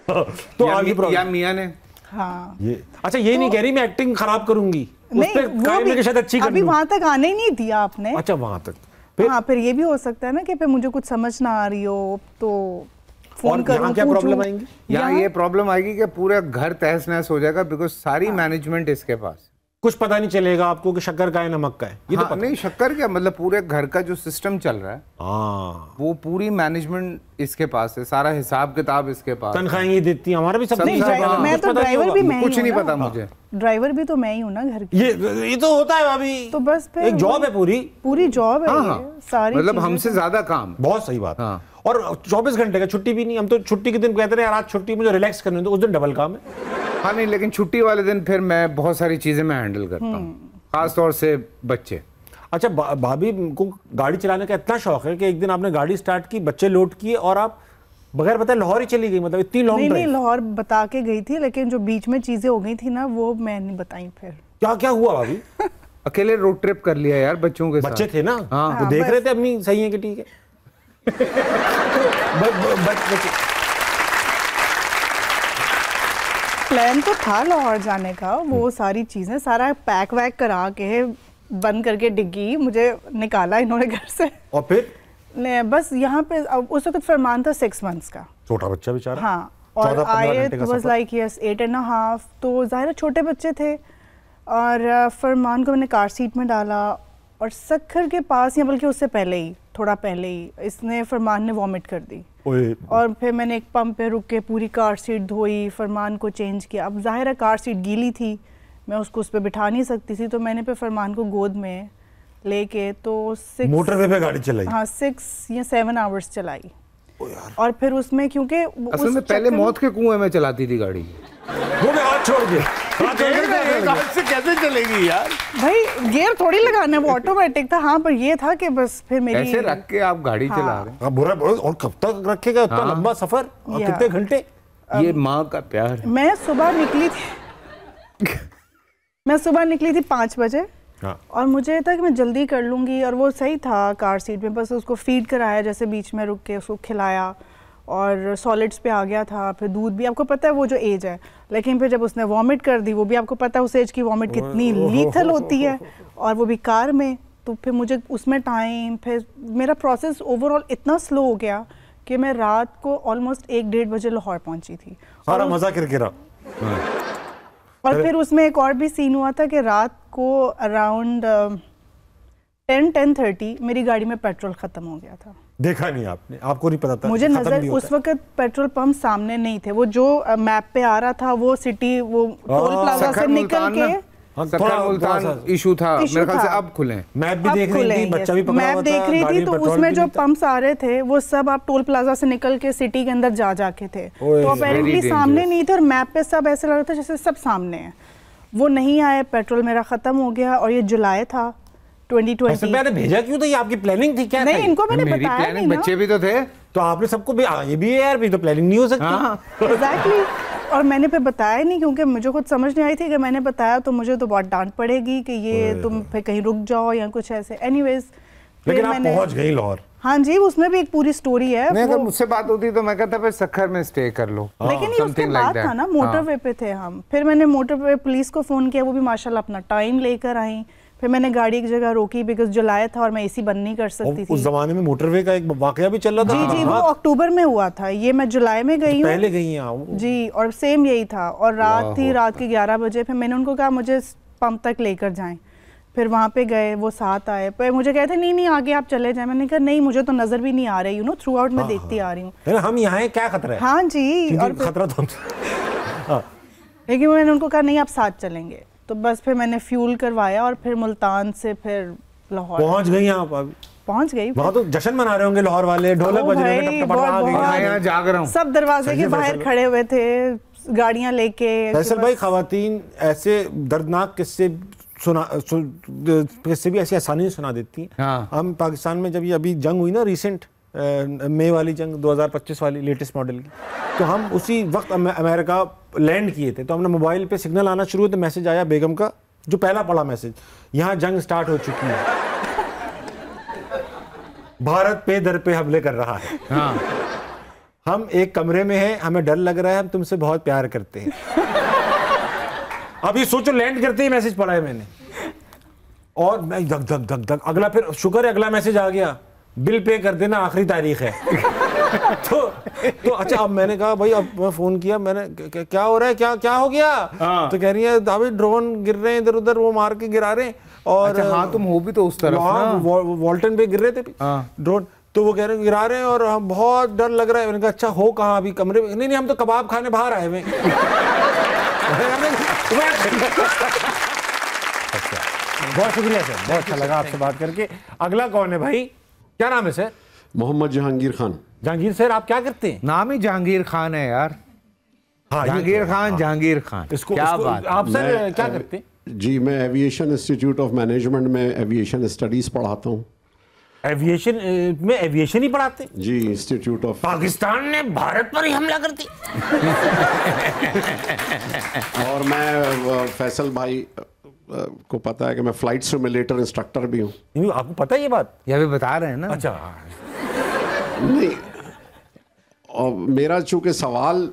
तो आगे या मियां ने। हाँ, ये अच्छा, ये नहीं कह रही मैं एक्टिंग खराब करूंगी, उस पे शायद अच्छी कर अभी वहां तक आने ही नहीं दिया आपने। अच्छा, वहां तक हाँ, फिर ये भी हो सकता है ना कि फिर मुझे कुछ समझ ना आ रही हो तो फोन करूं। यहाँ क्या प्रॉब्लम आएंगी? यहाँ ये प्रॉब्लम आएगी कि पूरा घर तहस नहस हो जाएगा, बिकॉज सारी मैनेजमेंट इसके पास। कुछ पता नहीं चलेगा आपको कि शक्कर का है नमक का है, ये तो पता नहीं। शक्कर क्या मतलब, पूरे घर का जो सिस्टम चल रहा है वो पूरी मैनेजमेंट इसके पास है, सारा हिसाब किताब इसके पास। तनख्वाहें ये देती हैं, हमारा भी सब। मैं तो ड्राइवर भी मैं, कुछ नहीं पता मुझे। ड्राइवर भी तो मैं ही हूँ ना घर की। ये तो होता है भाभी, तो बस फिर एक जॉब है, पूरी जॉब है। सारी मतलब हमसे ज्यादा काम। बहुत सही बात। और 24 घंटे का छुट्टी भी नहीं। हम तो छुट्टी के दिन कहते हैं यार आज छुट्टी, मुझे रिलैक्स करने दो, उस दिन डबल काम है। हाँ नहीं, लेकिन छुट्टी वाले दिन फिर मैं बहुत सारी चीजें मैं हैंडल करता हूँ, खास तौर से बच्चे। अच्छा, भाभी को गाड़ी चलाने का इतना शौक है कि एक दिन आपने गाड़ी स्टार्ट की, बच्चे लोड किए और आप बगैर बताए लाहौर ही चली गई। मतलब इतनी लॉन्ग ड्राइव? नहीं, लाहौर बता के गई थी, लेकिन जो बीच में चीजें हो गई थी ना वो मैं नहीं बताई। फिर क्या हुआ भाभी? अकेले रोड ट्रिप कर लिया यार बच्चों के साथ। बच्चे थे ना, तो देख रहे थे अपनी, सही है कि ठीक है। प्लान तो था लाहौर जाने का, वो सारी चीजें सारा पैक वैक करा के बंद करके डिग्गी मुझे निकाला इन्होंने घर से। और फिर बस यहाँ पे उस वक्त फरमान था 6 months का, छोटा बच्चा बेचारा। हाँ, और आए वाज लाइक यस 8.5, तो जाहिर छोटे बच्चे थे। और फरमान को मैंने कार सीट में डाला और सक्खर के पास, या बल्कि उससे पहले ही, थोड़ा पहले ही, इसने फरमान ने वॉमिट कर दी। और फिर मैंने एक पंप पे रुक के पूरी कार सीट धोई, फरमान को चेंज किया। अब जाहिर है कार सीट गीली थी, मैं उसको उस पर बिठा नहीं सकती थी, तो मैंने फिर फरमान को गोद में लेके तो 6 मोटरवे पे गाड़ी चलाई। हाँ, 6 या 7 hours चलाई। और फिर उसमें क्योंकि असल में पहले मौत के कुएं में चलाती थी गाड़ी, वो मैं हाथ छोड़ दिया। से कैसे चलेगी यार भाई, गियर थोड़ी लगाना है, वो ऑटोमेटिक था। हाँ, पर ये था कि बस फिर मेरी ऐसे रख के आप गाड़ी चला रहे हैं। बुरा, और कब तक रखेगा इतना लंबा सफर, और कितने घंटे? ये माँ का प्यार है। मैं सुबह निकली थी 5 बजे। और मुझे था कि मैं जल्दी कर लूँगी, और वो सही था कार सीट में, बस उसको फीड कराया, जैसे बीच में रुक के उसको खिलाया, और सॉलिड्स पे आ गया था। फिर दूध भी, आपको पता है वो जो एज है, लेकिन फिर जब उसने वॉमिट कर दी, वो भी आपको पता है उस एज की वॉमिट कितनी लीथल होती है, और वो भी कार में। तो फिर मुझे उसमें टाइम, फिर मेरा प्रोसेस ओवरऑल इतना स्लो हो गया कि मैं रात को ऑलमोस्ट 1-1.5 बजे लाहौर पहुंची थी। सारा मजा किरकिरा। और फिर उसमें एक और भी सीन हुआ था कि रात को अराउंड 10-10:30 मेरी गाड़ी में पेट्रोल खत्म हो गया था। देखा नहीं आपने? आपको नहीं पता था? मुझे नजर उस वक्त पेट्रोल पंप सामने नहीं थे, वो जो मैप पे आ रहा था वो सिटी, वो टोल प्लाजा से निकल के मुल्तान इशू था, मेरे ख्याल से अब खुले। मैप भी देख रही थी, बच्चा भी पकड़ा हुआ था, मैप देख रही थी, तो उसमें जो पंप्स आ रहे थे वो सब आप टोल प्लाजा से निकल के सिटी के अंदर जाके थे, तो अपेरेंटली सामने नहीं थे, और मैप पे सब ऐसे लग रहा था जैसे सब सामने है। वो नहीं आए, पेट्रोल मेरा खत्म हो गया, और ये जुलाई था 2020। मैंने भेजा क्यों था? ये आपकी प्लानिंग थी क्या? नहीं, इनको मैंने बताया नहीं ना। बच्चे भी तो थे, तो आपने सबको भी, ये भी है यार, भी तो प्लानिंग नहीं हो सकती। एग्जैक्टली। और मैंने फिर बताया नहीं, क्योंकि मुझे खुद समझ नहीं आई थी कि मैंने बताया तो मुझे तो बहुत डांट पड़ेगी कि ये तुम फिर कहीं रुक जाओ या कुछ ऐसे। एनीवेज, लेकिन आप पहुंच गई लाहौर। हाँ जी, उसमें भी एक पूरी स्टोरी है। नहीं, अगर मुझसे बात होती तो मैं कहता फिर सक्खर में स्टे कर लो, लेकिन ये उसके बाद था ना, मोटरवे पे थे हम। फिर मैंने मोटरवे पुलिस को फोन किया, वो भी माशाल्लाह अपना टाइम लेकर आई, फिर मैंने गाड़ी एक जगह रोकी बिकॉज जुलाई था और मैं एसी बंद नहीं कर सकती थी। उस जमाने में मोटरवे का एक वाकया भी चल रहा था। जी जी, वो अक्टूबर में हुआ था, ये मैं जुलाई में गई हूँ। पहले गई हैं जी, और सेम यही था, और रात थी, रात के 11 बजे। फिर मैंने उनको कहा मुझे पंप तक लेकर जाएं। फिर वहाँ पे गए, वो साथ आए, पर मुझे कहते नहीं नहीं आगे आप चले जाएं। मैंने कहा नहीं, मुझे तो नजर भी नहीं आ रही, यू नो, थ्रू आउट मैं देखती आ रही हूँ। हम यहाँ हैं, क्या खतरा है? हाँ जी, और खतरा तो हमसे। लेकिन मैंने उनको कहा नहीं आप साथ चलेंगे, तो बस फिर मैंने फ्यूल करवाया और फिर मुल्तान से फिर लाहौर पहुंच गई आप? अभी पहुंच गई। वहाँ तो जश्न मना रहे होंगे लाहौर वाले, ढोलक बज रहे होंगे, टप टप आ गई। मैं यहाँ जाग रहा हूँ, सब दरवाजे के बाहर खड़े हुए थे, गाड़ियाँ लेके। फैसल भाई, खवातीन ऐसे दर्दनाक किस्से किस्से भी ऐसी आसानी से सुना देती हैं। हाँ। हम पाकिस्तान में जब ये अभी जंग हुई ना, रिसेंट मई वाली जंग 2025 वाली, लेटेस्ट मॉडल की, तो हम उसी वक्त अमेरिका लैंड किए थे। तो हमने मोबाइल पे सिग्नल आना शुरू हुआ, तो मैसेज आया बेगम का, जो पहला पड़ा मैसेज, यहाँ जंग स्टार्ट हो चुकी है, भारत पे दर पे हमले कर रहा है। हाँ। हम एक कमरे में हैं, हमें डर लग रहा है, हम तुमसे बहुत प्यार करते हैं। अभी सोचो, लैंड करते ही मैसेज पढ़ा है मैंने, और मैं धक धक धक धक, अगला, फिर शुक्र है अगला मैसेज आ गया, बिल पे कर देना, आखिरी तारीख है। तो अच्छा, अब मैंने कहा भाई, अब मैं फोन किया, मैंने क्या हो रहा है, क्या क्या हो गया? हाँ। तो कह रही है अभी ड्रोन गिर रहे हैं इधर उधर, वो मार के गिरा रहे हैं। और अच्छा, हाँ, तुम हो भी तो उस तरफ ना, वॉल्टन पे गिर रहे थे ड्रोन, तो वो कह रहे हैं गिरा रहे हैं और हम बहुत डर लग रहा है। मैंने कहा अच्छा, हो कहाँ अभी? कमरे में? नहीं नहीं, हम तो कबाब खाने बाहर आए हुए। बहुत शुक्रिया सर, बहुत अच्छा लगा आपसे बात करके। अगला कौन है भाई, क्या नाम है सर? मोहम्मद जहांगीर खान। जहांगीर सर, आप क्या करते हैं? नाम ही जहांगीर खान है यार। हाँ, जहांगीर खान, हाँ। जहांगीर खान, क्या बात। आप सर क्या करते हैं? जी, मैं एविएशन इंस्टीट्यूट ऑफ मैनेजमेंट में एविएशन स्टडीज पढ़ाता हूँ। एविएशन में एविएशन ही पढ़ाते हैं? जी, इंस्टीट्यूट ऑफ। पाकिस्तान ने भारत पर ही हमला कर दी। और मैं फैसल भाई को पता है कि मैं फ्लाइट सिमुलेटर इंस्ट्रक्टर भी हूँ। आपको पता है ये बात? ये अभी बता रहे हैं ना। अच्छा। नहीं, और मेरा चूंकि सवाल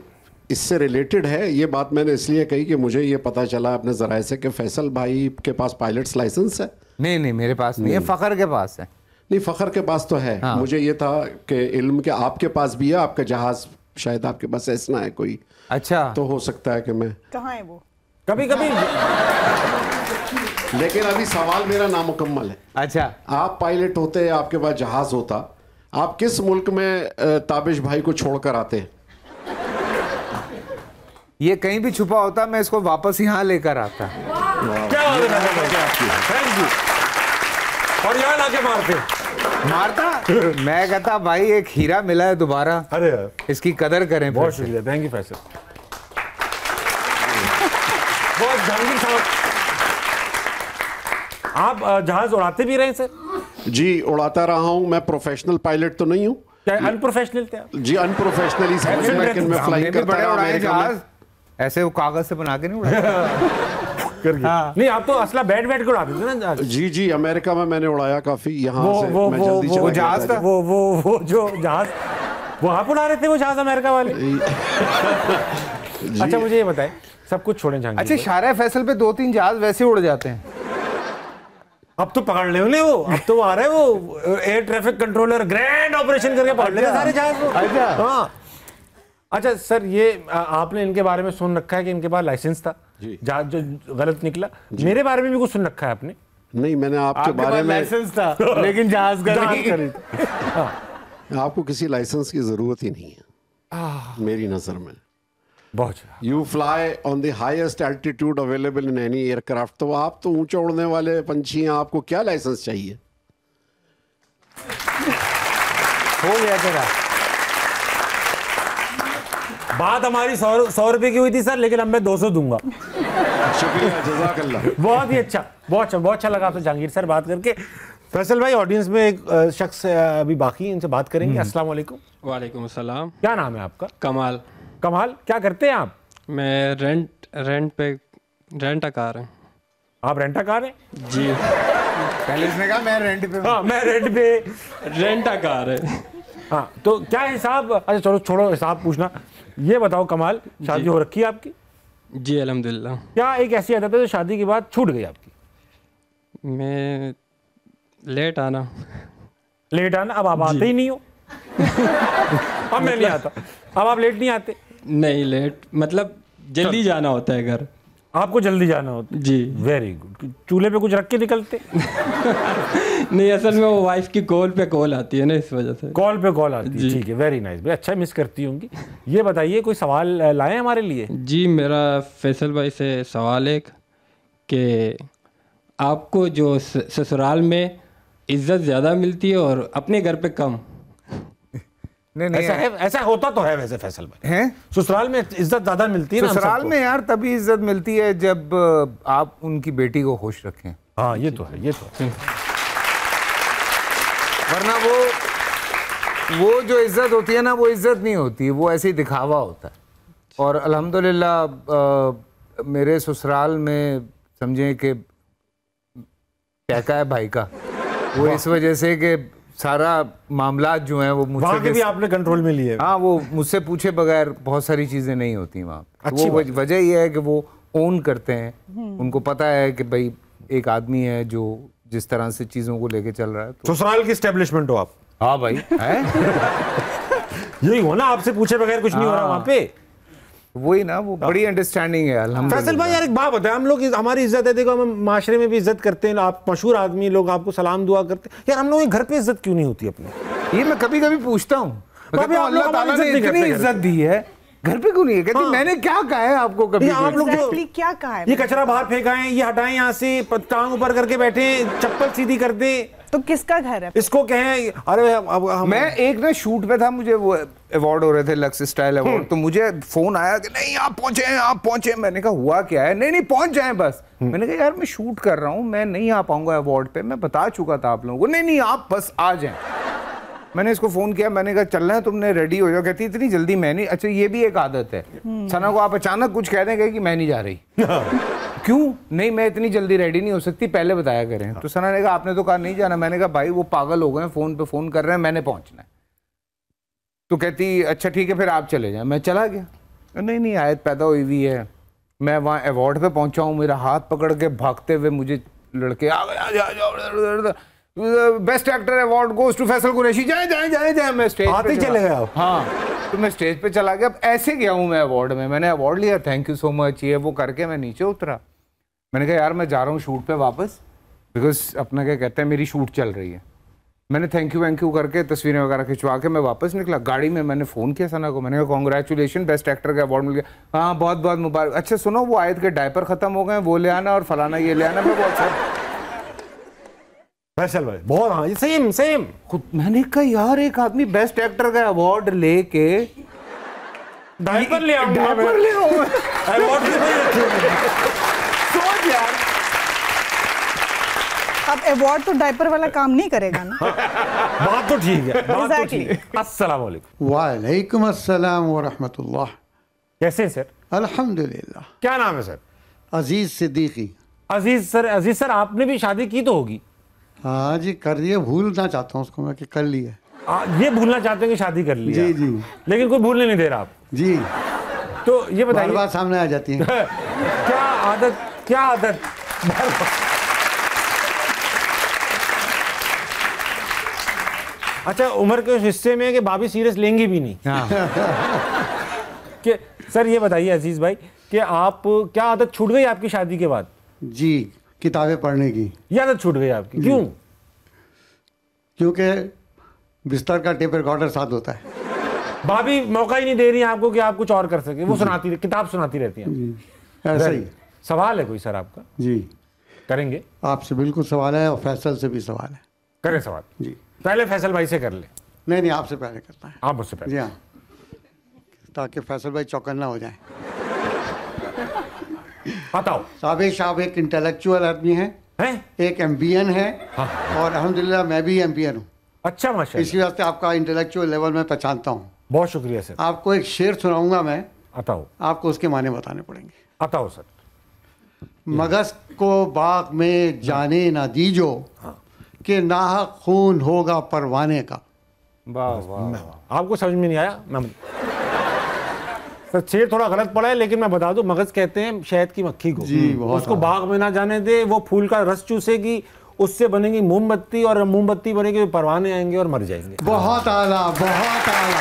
इससे रिलेटेड है, ये बात मैंने इसलिए कही कि मुझे ये पता चला अपने ज़राए से कि फैसल भाई के पास पायलट्स लाइसेंस है। नहीं नहीं, मेरे पास नहीं है, फ़खर के पास है। नहीं, फ़खर के पास तो है। हाँ। मुझे ये था कि इल्म के आपके पास भी है, आपका जहाज शायद आपके पास ऐसा है कोई। अच्छा, तो हो सकता है कि मैं, कहाँ है वो? कभी कभी। लेकिन अभी सवाल मेरा नामुकम्मल है। अच्छा, आप पायलट होते, आपके पास जहाज होता, आप किस मुल्क में ताबिश भाई को छोड़कर आते? ये कहीं भी छुपा होता, मैं इसको वापस यहाँ लेकर आता। क्या थैंक यू। और यहाँ लाके मारते मारता। मैं कहता भाई एक हीरा मिला है दोबारा, अरे इसकी कदर करें। बहुत शुक्रिया, थैंक यू फैसल। बहुत जहांगीर साहब, आप जहाज उड़ाते भी रहे सर? जी, उड़ाता रहा हूँ। मैं प्रोफेशनल पायलट तो नहीं हूँ। क्या अनप्रोफेशनल थे आप? जी, अनप्रोफेशनल ही समझ, लेकिन मैं फ्लाइंग करता रहा अमेरिका में। ऐसे वो कागज से बना के नहीं उड़ाया। हाँ। नहीं, आप तो असला बैठ बैठ के उड़ाते थे ना जहाज। जी जी, अमेरिका में मैंने उड़ाया काफी। यहाँ से मैं जल्दी वो चला जहाज गया था, वो जो जहाज, वो आप उड़ा रहे थे वो जहाज अमेरिका वाले? अच्छा, मुझे ये बताएं, सब कुछ छोड़ें जहांगीर। अच्छा, शारा फैसल पे 2-3 जहाज वैसे उड़ जाते हैं। अब तो पकड़ ले उन्हें, वो अब तो आ रहे वो air traffic controller grand operation करके पकड़ ले सारे जहाज को। अच्छा, हाँ। अच्छा सर, ये आपने इनके बारे में सुन रखा है कि इनके पास लाइसेंस था, जहाज जो गलत निकला। मेरे बारे में भी कुछ सुन रखा है आपने? नहीं, मैंने आपके बारे में लाइसेंस था लेकिन जहाज का नहीं। आपको किसी लाइसेंस की जरूरत ही नहीं है मेरी नजर में। बहुत। You fly on the highest altitude available in any aircraft. तो आप तो ऊंचे उड़ने वाले पंछी हैं, आपको क्या लाइसेंस चाहिए? हो गया तेरा। बात हमारी 100 रुपए की हुई थी सर, लेकिन अब मैं 200 दूंगा। शुक्रिया, जज़ाकल्लाह। बहुत ही अच्छा, बहुत अच्छा लगा आपसे जहांगीर सर बात करके। फैसल भाई, ऑडियंस में एक शख्स अभी बाकी, इनसे बात करेंगे। अस्सलाम वालेकुम। वालेकुम अस्सलाम। क्या नाम है आपका? कमाल। कमाल, क्या करते हैं आप? मैं रेंट कार है। आप रेंटा कार हैं? जी। पहले इसने कहा मैं रेंट पे। हाँ, मैं रेंट पे। रेंटा कार है। हाँ, तो क्या हिसाब? अच्छा चलो, छोड़ो हिसाब पूछना, ये बताओ कमाल, शादी हो रखी है आपकी? जी अल्हम्दुलिल्लाह। क्या एक ऐसी आदत है जो शादी के बाद छूट गई आपकी? मैं लेट आना। लेट आना? अब आप आते ही नहीं हो। अब मैं नहीं आता, अब आप लेट नहीं आते? नहीं, लेट मतलब जल्दी जाना होता है घर। आपको जल्दी जाना होता? जी। Very good. चूल्हे पे कुछ रख के निकलते? नहीं, असल में वो वाइफ की कॉल पे कॉल आती है ना, इस वजह से। कॉल पे कॉल आती है, ठीक है, वेरी नाइस भाई, अच्छा मिस करती होंगी। ये बताइए कोई सवाल लाए हमारे लिए? जी, मेरा फैसल भाई से सवाल है कि आपको जो ससुराल में इज्जत ज़्यादा मिलती है और अपने घर पे कम? नहीं ऐसा है, ऐसा होता तो है वैसे फैसल भाई, हैं? ससुराल में इज्जत ज्यादा मिलती है ना? ससुराल में यार तभी इज्जत मिलती है जब आप उनकी बेटी को खुश रखें। हाँ ये तो है, ये तो है। वरना वो जो इज्जत होती है ना, वो इज्जत नहीं होती, वो ऐसे ही दिखावा होता है। और अल्हम्दुलिल्लाह मेरे ससुराल में समझें कि पैका है भाई का, वो इस वजह से कि सारा मामला जो है वो मुझसे भी आपने कंट्रोल में लिए। हाँ, वो मुझसे पूछे बगैर बहुत सारी चीजें नहीं होती वहाँ। अच्छी वो वजह ये है कि वो ओन करते हैं, उनको पता है कि भाई एक आदमी है जो जिस तरह से चीजों को लेके चल रहा है। तो ससुराल की एस्टेब्लिशमेंट हो आप? हाँ भाई है। यही हो ना, आपसे पूछे बगैर कुछ नहीं हो रहा वहाँ पे। वही ना, वो बड़ी अंडरस्टैंडिंग है अल्हम्दुलिल्लाह। फैसल भाई यार एक बात बताएं, हम लोग हमारी इज्जत है, देखो हम माशरे में भी इज्जत करते हैं, आप मशहूर आदमी, लोग आपको सलाम दुआ करते हैं, यार हम लोग घर पे इज्जत क्यों नहीं होती अपनी? ये मैं कभी कभी पूछता हूँ, अल्लाह ताला ने इतनी इज्जत दी है, घर पे क्यों नहीं है? कहती मैंने क्या कहा है आपको कभी? आप लोग जो क्या कहा है? ये कचरा बाहर फेंका है, ये हटाएं यहाँ से, टांग ऊपर करके बैठे, चप्पल सीधी कर दे, तो किसका घर है? इसको कहें। अरे अब मैं एक ना शूट पे था, मुझे वो अवार्ड हो रहे थे, लक्स स्टाइल अवार्ड, तो मुझे फोन आया कि नहीं आप पहुंचे हैं, आप पहुंचे। मैंने कहा हुआ क्या है? नहीं पहुंच जाएं बस। मैंने कहा यार मैं शूट कर रहा हूं, मैं नहीं आ पाऊंगा अवार्ड पे, मैं बता चुका था आप लोगों को। नहीं आप बस आ जाएं। मैंने इसको फोन किया, मैंने कहा चलना है, तुमने रेडी हो जाओ। कहती इतनी जल्दी मैं नहीं। अच्छा ये भी एक आदत है, सना को आप अचानक कुछ कह देंगे कि मैं नहीं जा रही। क्यों? नहीं मैं इतनी जल्दी रेडी नहीं हो सकती, पहले बताया करें। तो सना ने कहा आपने तो कहा नहीं जाना। मैंने कहा भाई वो पागल हो गए, फोन पे फोन कर रहे हैं, मैंने पहुंचना है। तो कहती अच्छा ठीक है फिर आप चले जाएं। मैं चला गया। नहीं आयत पैदा हुई हुई है, मैं वहाँ अवार्ड पे पहुंचा हूँ, मेरा हाथ पकड़ के भागते हुए मुझे लड़के आ गए, best actor award goes to Faisal Qureshi. जाए मैं स्टेज पे चले गए। हाँ, तो मैं स्टेज पे चला गया। अब ऐसे गया हूँ मैं अवार्ड में, मैंने अवार्ड लिया, थैंक यू सो मच, ये वो करके मैं नीचे उतरा। मैंने कहा यार मैं जा रहा हूँ शूट पे वापस, बिकॉज अपना क्या कहते हैं मेरी शूट चल रही है। मैंने थैंक यू करके तस्वीरें वगैरह खिंचवा के मैं वापस निकला। गाड़ी में मैंने फ़ोन किया सना को, मैंने कहा कॉन्ग्रेचुलेशन बेस्ट एक्टर का अवार्ड मिल गया। हाँ बहुत बहुत मुबारक। अच्छा सुनो वो आयत के डायपर ख़त्म हो गए, वो ले आना और फलाना ये ले आना। मैं बहुत फैसल भाई बहुत, हाँ ये सेम खुद। मैंने कहा यार एक आदमी बेस्ट एक्टर का अवार्ड लेके डायपर ले आऊंगा, डायपर ले आऊंगा। अवार्ड सोच यार, अब अवार्ड तो डायपर वाला काम नहीं करेगा ना। बात तो ठीक है, बात तो ठीक है। अस्सलाम वालेकुम। वालेकुम अस्सलाम व रहमतुल्लाह। कैसे हैं सर? अल्हम्दुलिल्लाह। क्या नाम है सर? अजीज सिद्दीकी। अजीज सर आपने भी शादी की तो होगी? हाँ जी कर दिए, भूलना चाहता हूँ उसको मैं कि कर लिया। ये भूलना चाहते हैं कि शादी कर लिया? जी लेकिन कोई भूलने नहीं दे रहा आप? जी। तो ये बताइए, बार सामने आ जाती है। क्या आदत अच्छा उम्र के हिस्से में कि भाभी सीरियस लेंगी भी नहीं। कि सर ये बताइए अजीज भाई कि आप क्या आदत छूट गई आपकी शादी के बाद? जी, किताबें पढ़ने की। ये आदत छूट गई आपकी, क्यों? क्योंकि बिस्तर का टेप रिकॉर्डर साथ होता है। भाभी मौका ही नहीं दे रही है आपको कि आप कुछ और कर सके, वो सुनाती किताब सुनाती रहती हैं। ऐसा ही। सवाल है कोई सर आपका? जी करेंगे। आपसे बिल्कुल सवाल है और फैसल से भी सवाल है। करें सवाल। जी पहले फैसल भाई से कर ले। नहीं आपसे पहले करता है। आप मुझसे पहले। जी हाँ, ताकि फैसल भाई चौकन्ना हो जाए। बताओ। साबिक साहब एक इंटेलेक्चुअल आदमी है, एक एम्बियन है। हाँ। और अल्हम्दुलिल्लाह मैं भी एम्बियन हूँ। अच्छा माशाल्लाह। इसी वास्ते आपका इंटेलेक्चुअल लेवल में पहचानता हूँ। बहुत शुक्रिया सर। आपको एक शेर सुनाऊंगा मैं। बताओ। आपको उसके माने बताने पड़ेंगे। बताओ सर। मगस को बाग में जाने ना दीजो, कि नाहक खून होगा परवाने का। वाह वाह। आपको समझ में नहीं आया? मैं तो शेर थोड़ा गलत पड़ा है, लेकिन मैं बता दूं मगज कहते हैं शहद की मक्खी को। जी, बहुत उसको बाग में ना जाने दे, वो फूल का रस चूसेगी, उससे बनेगी मोमबत्ती, और मोमबत्ती बनेगी परवाने आएंगे और मर जाएंगे। बहुत आला, बहुत आला,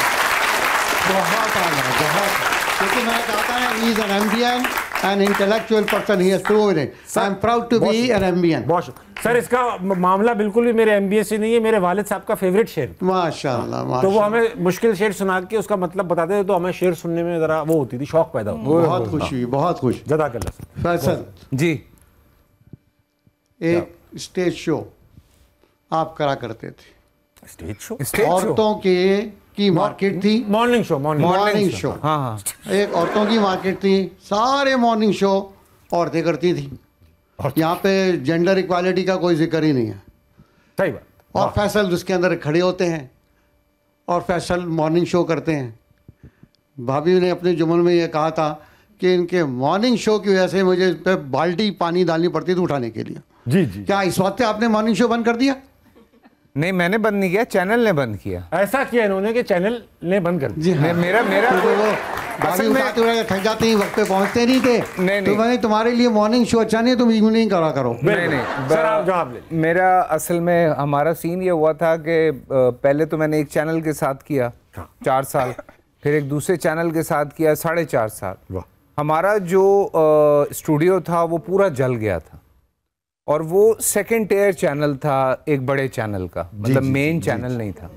बहुत आला, बहुत। क्योंकि मैंने कहा था he is an ambian an intellectual person, he has proved it. I am proud to be an ambian. बहुत सर, इसका मामला बिल्कुल भी मेरे एमबीए से नहीं है, मेरे वालिद साहब का फेवरेट शेर। माशाल्लाह, तो वो हमें मुश्किल शेर सुना के उसका मतलब बताते थे, तो हमें शेर सुनने में जरा वो होती थी, शौक पैदा होता। बहुत खुशी, बहुत खुश। जज़ाकल्लाह। फैसल जी, एक स्टेज शो आप करा करते थे। Stage show? औरतों की मार्केट थी। Morning show. Morning show. हाँ हाँ। एक औरतों की मार्केट थी, सारे मॉर्निंग शो औरतें करती थी। यहाँ पे जेंडर इक्वालिटी का कोई जिक्र ही नहीं है। सही बात। और फैसल उसके अंदर खड़े होते हैं और फैसल मॉर्निंग शो करते हैं। भाभी ने अपने जुमन में ये कहा था कि इनके मॉर्निंग शो की वजह से मुझे इस पे बाल्टी पानी डालनी पड़ती थी उठाने के लिए। जी जी। क्या इस वक्त आपने मॉर्निंग शो बंद कर दिया? नहीं, मैंने बंद नहीं किया, चैनल ने बंद किया। ऐसा किया इन्होंने कि चैनल ने बंद कर दिया। जी हाँ। मेरा तो वो भाभी उठाते हुए थक जाते ही, वक्त पे पहुंचते नहीं थे। नहीं, तो मैंने तुम्हारे लिए मॉर्निंग शो अच्छा नहीं है, तुम इवनिंग करा करो। नहीं, सर आप जवाब ले। मेरा असल में हमारा सीन ये हुआ था कि पहले तो मैंने एक चैनल के साथ किया 4 साल, फिर एक दूसरे चैनल के साथ किया 4.5 साल। हमारा जो स्टूडियो था वो पूरा जल गया था, और वो सेकंड टियर चैनल था एक बड़े चैनल का, मतलब मेन चैनल नहीं था।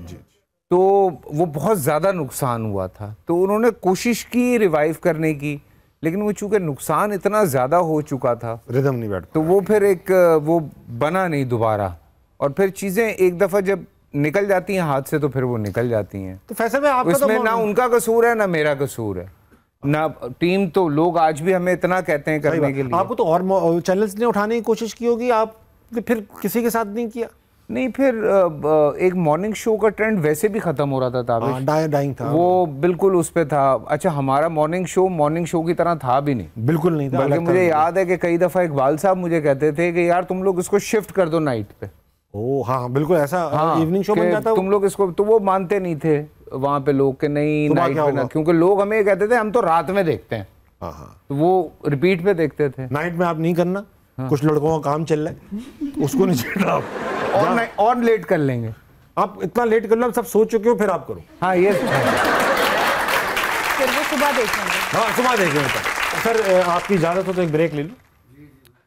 तो वो बहुत ज़्यादा नुकसान हुआ था। तो उन्होंने कोशिश की रिवाइव करने की, लेकिन वो चूँकि नुकसान इतना ज़्यादा हो चुका था, रिदम नहीं बैठ, तो वो फिर एक वो बना नहीं दोबारा। और फिर चीज़ें एक दफ़ा जब निकल जाती हैं हाथ से, तो फिर वो निकल जाती हैं। तो फैसल में आपका उसमें ना उनका कसूर है ना मेरा कसूर है, ना टीम। तो लोग आज भी हमें इतना कहते हैं करने के लिए। आपको तो और चैनल्स ने उठाने की कोशिश की होगी, आप फिर किसी के साथ नहीं किया? नहीं, फिर एक मॉर्निंग शो का ट्रेंड वैसे भी खत्म हो रहा था ताबिश, डाइंग था वो बिल्कुल उस पे था। अच्छा, हमारा मॉर्निंग शो की तरह था भी नहीं, बिल्कुल नहीं था। बल्कि मुझे याद है कि कई दफ़ा इकबाल साहब मुझे कहते थे कि यार तुम लोग इसको शिफ्ट कर दो नाइट पे। ओह हाँ, बिल्कुल ऐसा। हाँ, इवनिंग शो बन जाता तुम लोग इसको, तो वो मानते नहीं थे वहाँ पे लोग के नहीं नाइट पे ना, क्योंकि लोग हमें कहते थे हम तो रात में देखते हैं। तो वो रिपीट पे देखते थे। नाइट में आप नहीं करना, कुछ लड़कों का काम चल रहा है, उसको नहीं छेड़ना आप। और लेट कर लेंगे, आप इतना लेट कर लो, सब सोच चुके हो, फिर आप करो। हाँ ये फिर वो सुबह देखेंगे। हाँ सुबह देखेंगे। सर आपकी इजाजत हो तो एक ब्रेक ले लो।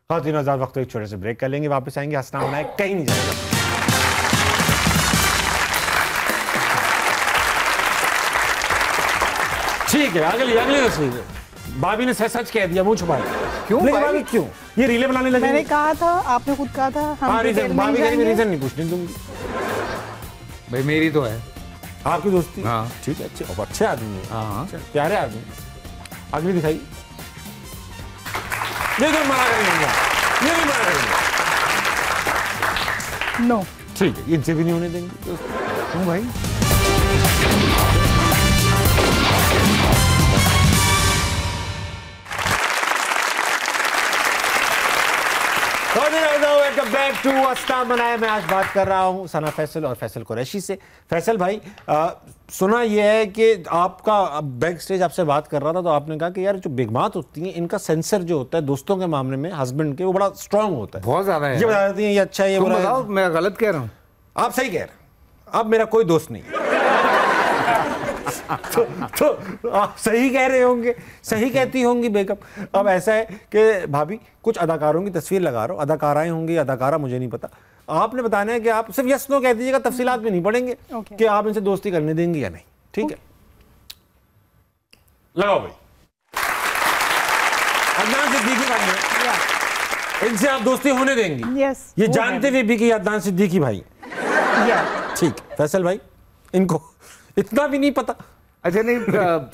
हाँ 3000 वक्त एक छोटे से ब्रेक कर लेंगे, वापस आएंगे। हंसना बनाए कहीं नहीं जाएगा। ठीक है, अगली तस्वीर। भाभी ने सच कह दिया, मुंह छुपाया। क्यों भाभी, क्यों ये रीले बनाने लगे? मैंने कहा था, आपने खुद कहा था हम रीजन, भाभी कहीं रीजन नहीं पूछने दूंगी। भाई मेरी तो है आपकी दोस्ती। हाँ ठीक है, अच्छे आदमी है। हाँ प्यारे आदमी। अगली दिखाइए। ये तो मना करेंगे, ये भी मना करेंगे। नो ठीक है, इनसे भी नहीं होने देंगे। क्यों भाई? वेलकम बैक टू अस्ता मनाए। मैं आज बात कर रहा हूँ सना फैसल और फैसल कुरैशी से। फैसल भाई, सुना यह है कि आपका बैक स्टेज आपसे बात कर रहा था, तो आपने कहा कि यार जो बिगमात होती हैं, इनका सेंसर जो होता है दोस्तों के मामले में, हस्बैंड के, वो बड़ा स्ट्रांग होता है, बहुत ज्यादा है। ये बता देती हैं ये अच्छा है, ये बुरा है। मैं गलत कह रहा हूँ? आप सही कह रहे हैं। अब मेरा कोई दोस्त नहीं। तो आप सही कह रहे होंगे, सही कहती होंगी बेगम। अब ऐसा है कि भाभी कुछ अदाकारों की तस्वीर लगा रहा हूँ, अदाकाराएं होंगी, अदाकारा मुझे नहीं पता। आपने बताना है कि आप सिर्फ यस नो कह दीजिएगा, तफसीलात में नहीं पढ़ेंगे कि आप इनसे दोस्ती करने देंगी या नहीं। ठीक है, लगाओ भाई। अदनान सिद्दीकी भाई हैं, इनसे आप दोस्ती होने देंगी? यस। ये जानते हुए भी कि अदनान सिद्दीकी भाई। ठीक, फैसल भाई इनको इतना भी नहीं पता। अच्छा नहीं,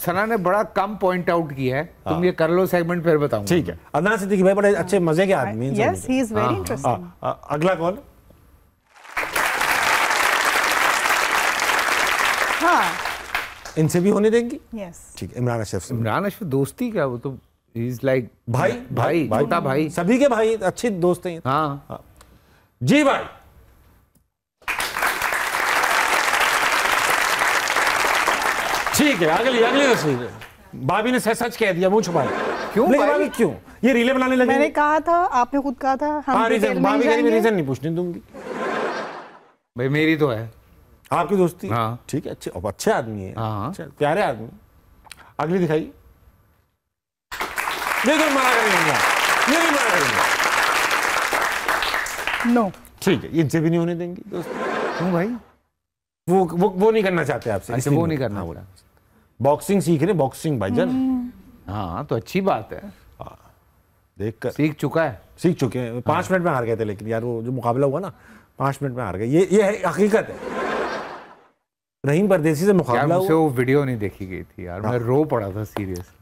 सना ने बड़ा कम पॉइंट आउट किया है। तुम ये कर लो सेगमेंट, फिर बताऊंगा। ठीक है, अदनान सिद्दीकी भाई बड़े अच्छे मजे के आदमी हैं। Yes, he is very interesting. अगला कॉल। हाँ, इनसे भी होने देंगी? यस। ठीक है, इमरान अशरफ से। इमरान अशरफ दोस्ती क्या, वो तो इज लाइक भाई छोटा भाई, सभी के भाई अच्छे दोस्त हैं। हाँ जी भाई। ठीक है, अगली तस्वीर। भाभी ने सच कह दिया, मुंह छुपाया। क्यों भाभी क्यों ये रीले बनाने लगी? मैंने कहा था, आपने खुद कहा था हम रीजन, भाभी कह रही रीजन नहीं पूछने दूंगी। भाई मेरी तो है आपकी दोस्ती। हाँ ठीक है, अच्छे आदमी है। हाँ प्यारे आदमी। अगली दिखाइए। नहीं तो मना करेंगे, ये नहीं मना करेंगे। नो ठीक है, इनसे भी नहीं होने देंगी दोस्त। क्यों भाई? वो नहीं करना चाहते आपसे। अच्छा, वो नहीं करना बोला। बॉक्सिंग सीख रहे, बॉक्सिंग भाईजान। हाँ तो अच्छी बात है, देखकर सीख चुका है। सीख चुके हैं। 5 मिनट में हार गए थे, लेकिन यार वो जो मुकाबला हुआ ना 5 मिनट में हार गए। ये है हकीकत है। रहीम परदेसी से मुकाबला हुआ। वो वीडियो नहीं देखी गई थी यार, मैं रो पड़ा था सीरियसली।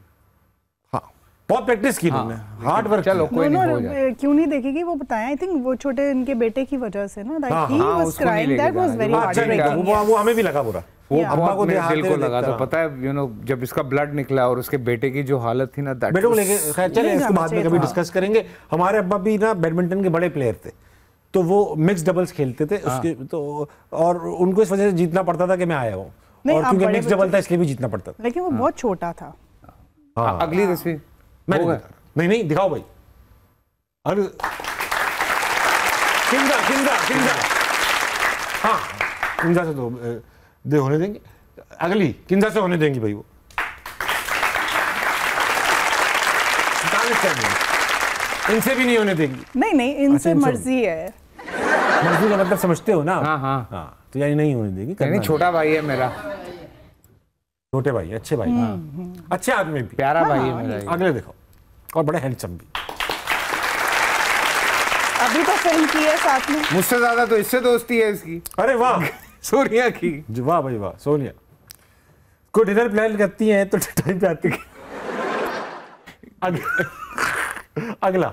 बहुत प्रैक्टिस की तुमने, हार्ड वर्क। चलो कोई नहीं हो जाए। क्यों नहीं देखेगी वो बताएं। आई थिंक वो छोटे इनके बेटे की वजह से ना, like he was crying, that was very heartbreaking. वो हमें भी लगा बुरा, वो अम्मा को दिल को लगा था। पता है यू नो जब इसका ब्लड निकला और उसके बेटे की जो हालत थी ना, बेटे को लेके खैर चले, इसको बाद में कभी डिस्कस करेंगे। हमारे अब्बा भी ना बैडमिंटन के बड़े प्लेयर थे, तो वो मिक्स डबल्स खेलते थे उसके तो, और उनको इस वजह से जीतना पड़ता था कि मैं आया हूँ, और क्योंकि मिक्स डबल था इसलिए भी जीतना पड़ता था। लेकिन वो बहुत छोटा था। अगली तस्वीर नहीं दिखाओ भाई। अरे किंजा हाँ, किंजा से तो दे होने देंगे। अगली किंजा से होने देंगी भाई। वो इनसे भी नहीं होने देंगी। नहीं इनसे मर्जी है। मर्जी का मतलब समझते हो ना? हाँ तो यानी नहीं होने देंगी। नहीं, छोटा भाई है मेरा, छोटे भाई, अच्छे भाई, अच्छे आदमी भी, प्यारा भाई है मेरा। अगले देखो, और बड़े हैंडसम भी। अभी तो फिल्म की है साथ में। मुझसे ज्यादा तो इससे दोस्ती है इसकी। अरे वाह सोनिया की। वाह भाई वाह। सोनिया को डिनर प्लान करती हैं तो टाइम पे आती है। अगला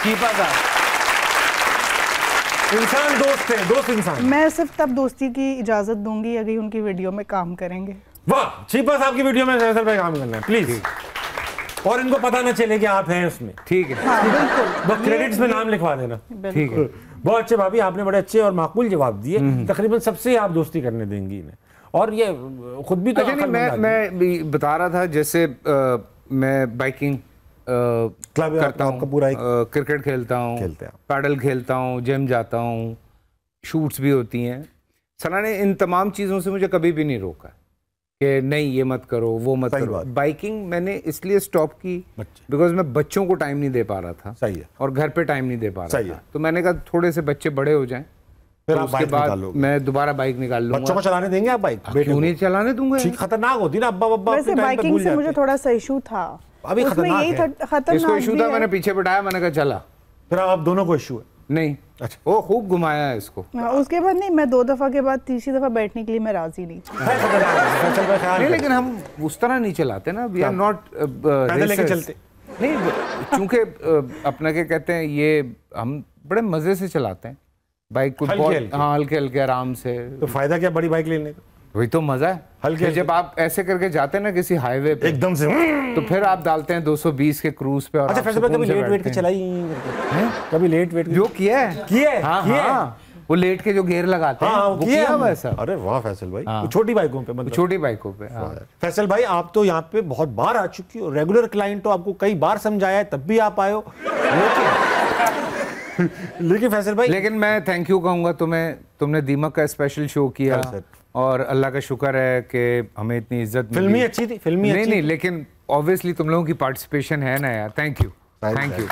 कीपा का इंसान दोस्त है, दोस्त इंसान। मैं सिर्फ तब दोस्ती की इजाजत दूंगी अगर उनकी वीडियो में काम करेंगे। वाह, चीपा साहब की वीडियो में फैसल भाई काम करना है प्लीज, और इनको पता ना चले कि आप हैं उसमें। ठीक है, हाँ, बिल्कुल। बस क्रेडिट्स में नाम लिखवा देना। ठीक है। बहुत अच्छे भाभी, आपने बड़े अच्छे और माकूल जवाब दिए। तकरीबन सबसे आप दोस्ती करने देंगी इन्हें, और ये खुद भी तो मैं बता रहा था जैसे मैं बाइकिंग क्लब करता हूँ, पूरा क्रिकेट खेलता हूँ, पैडल खेलता हूँ, जिम जाता हूँ, शूट्स भी होती हैं। सना ने इन तमाम चीज़ों से मुझे कभी भी नहीं रोका कि नहीं ये मत करो, वो मत करो। बाइकिंग मैंने इसलिए स्टॉप की बिकॉज मैं बच्चों को टाइम नहीं दे पा रहा था। सही है। और घर पे टाइम नहीं दे पा रहा था। तो मैंने कहा थोड़े से बच्चे बड़े हो जाएं, फिर तो उसके बाद मैं दोबारा बाइक निकाल लूंगा। बच्चों को चलाने देंगे आप बाइक? क्यों नहीं चलाने दूंगा, खतरनाक होती ना अब्बा बब्बा। वैसे बाइकिंग से मुझे थोड़ा सा इशू था, अभी खतरनाक है। इसको इशू था, मैंने पीछे बैठाया, मैंने कहा चला। फिर आप दोनों को इशू है? नहीं, अच्छा वो खूब घुमाया है इसको। उसके बाद नहीं, मैं 2 दफा के बाद तीसरी दफा बैठने के लिए मैं राजी नहीं। नहीं लेकिन हम उस तरह नहीं चलाते ना, वी आर नॉट लेके चलते नहीं, चूंकि अपना क्या कहते हैं, ये हम बड़े मजे से चलाते हैं बाइक को, हल्के हल्के आराम से। तो फायदा क्या बड़ी बाइक लेने का? वही तो मजा है हल्के। जब आप ऐसे करके जाते हैं ना किसी हाईवे पे एकदम से, तो फिर आप डालते हैं 220 के क्रूज पे। और अच्छा फैसल भाई कभी लेट वेट के चलाई? कभी लेट वेट जो किया है? हाँ, वो लेट के जो गेयर लगाते हैं वो किया वैसा। अरे वाह फैसल भाई, छोटी बाइकों पे, मतलब छोटी बाइकों पे। फैसल भाई आप तो यहाँ पे बहुत बार आ चुकी हो, रेगुलर क्लाइंट हो, आपको कई बार समझाया है तब भी आप आए हो। लेकिन फैसल भाई, लेकिन मैं थैंक यू कहूंगा तुम्हें, तुमने दीमक का स्पेशल शो किया और अल्लाह का शुक्र है कि हमें इतनी इज्जत मिली। फिल्मी अच्छी थी, फिल्मी नहीं, लेकिन ऑब्वियसली तुम लोगों की पार्टिसिपेशन है ना यार। Thank you, thank you.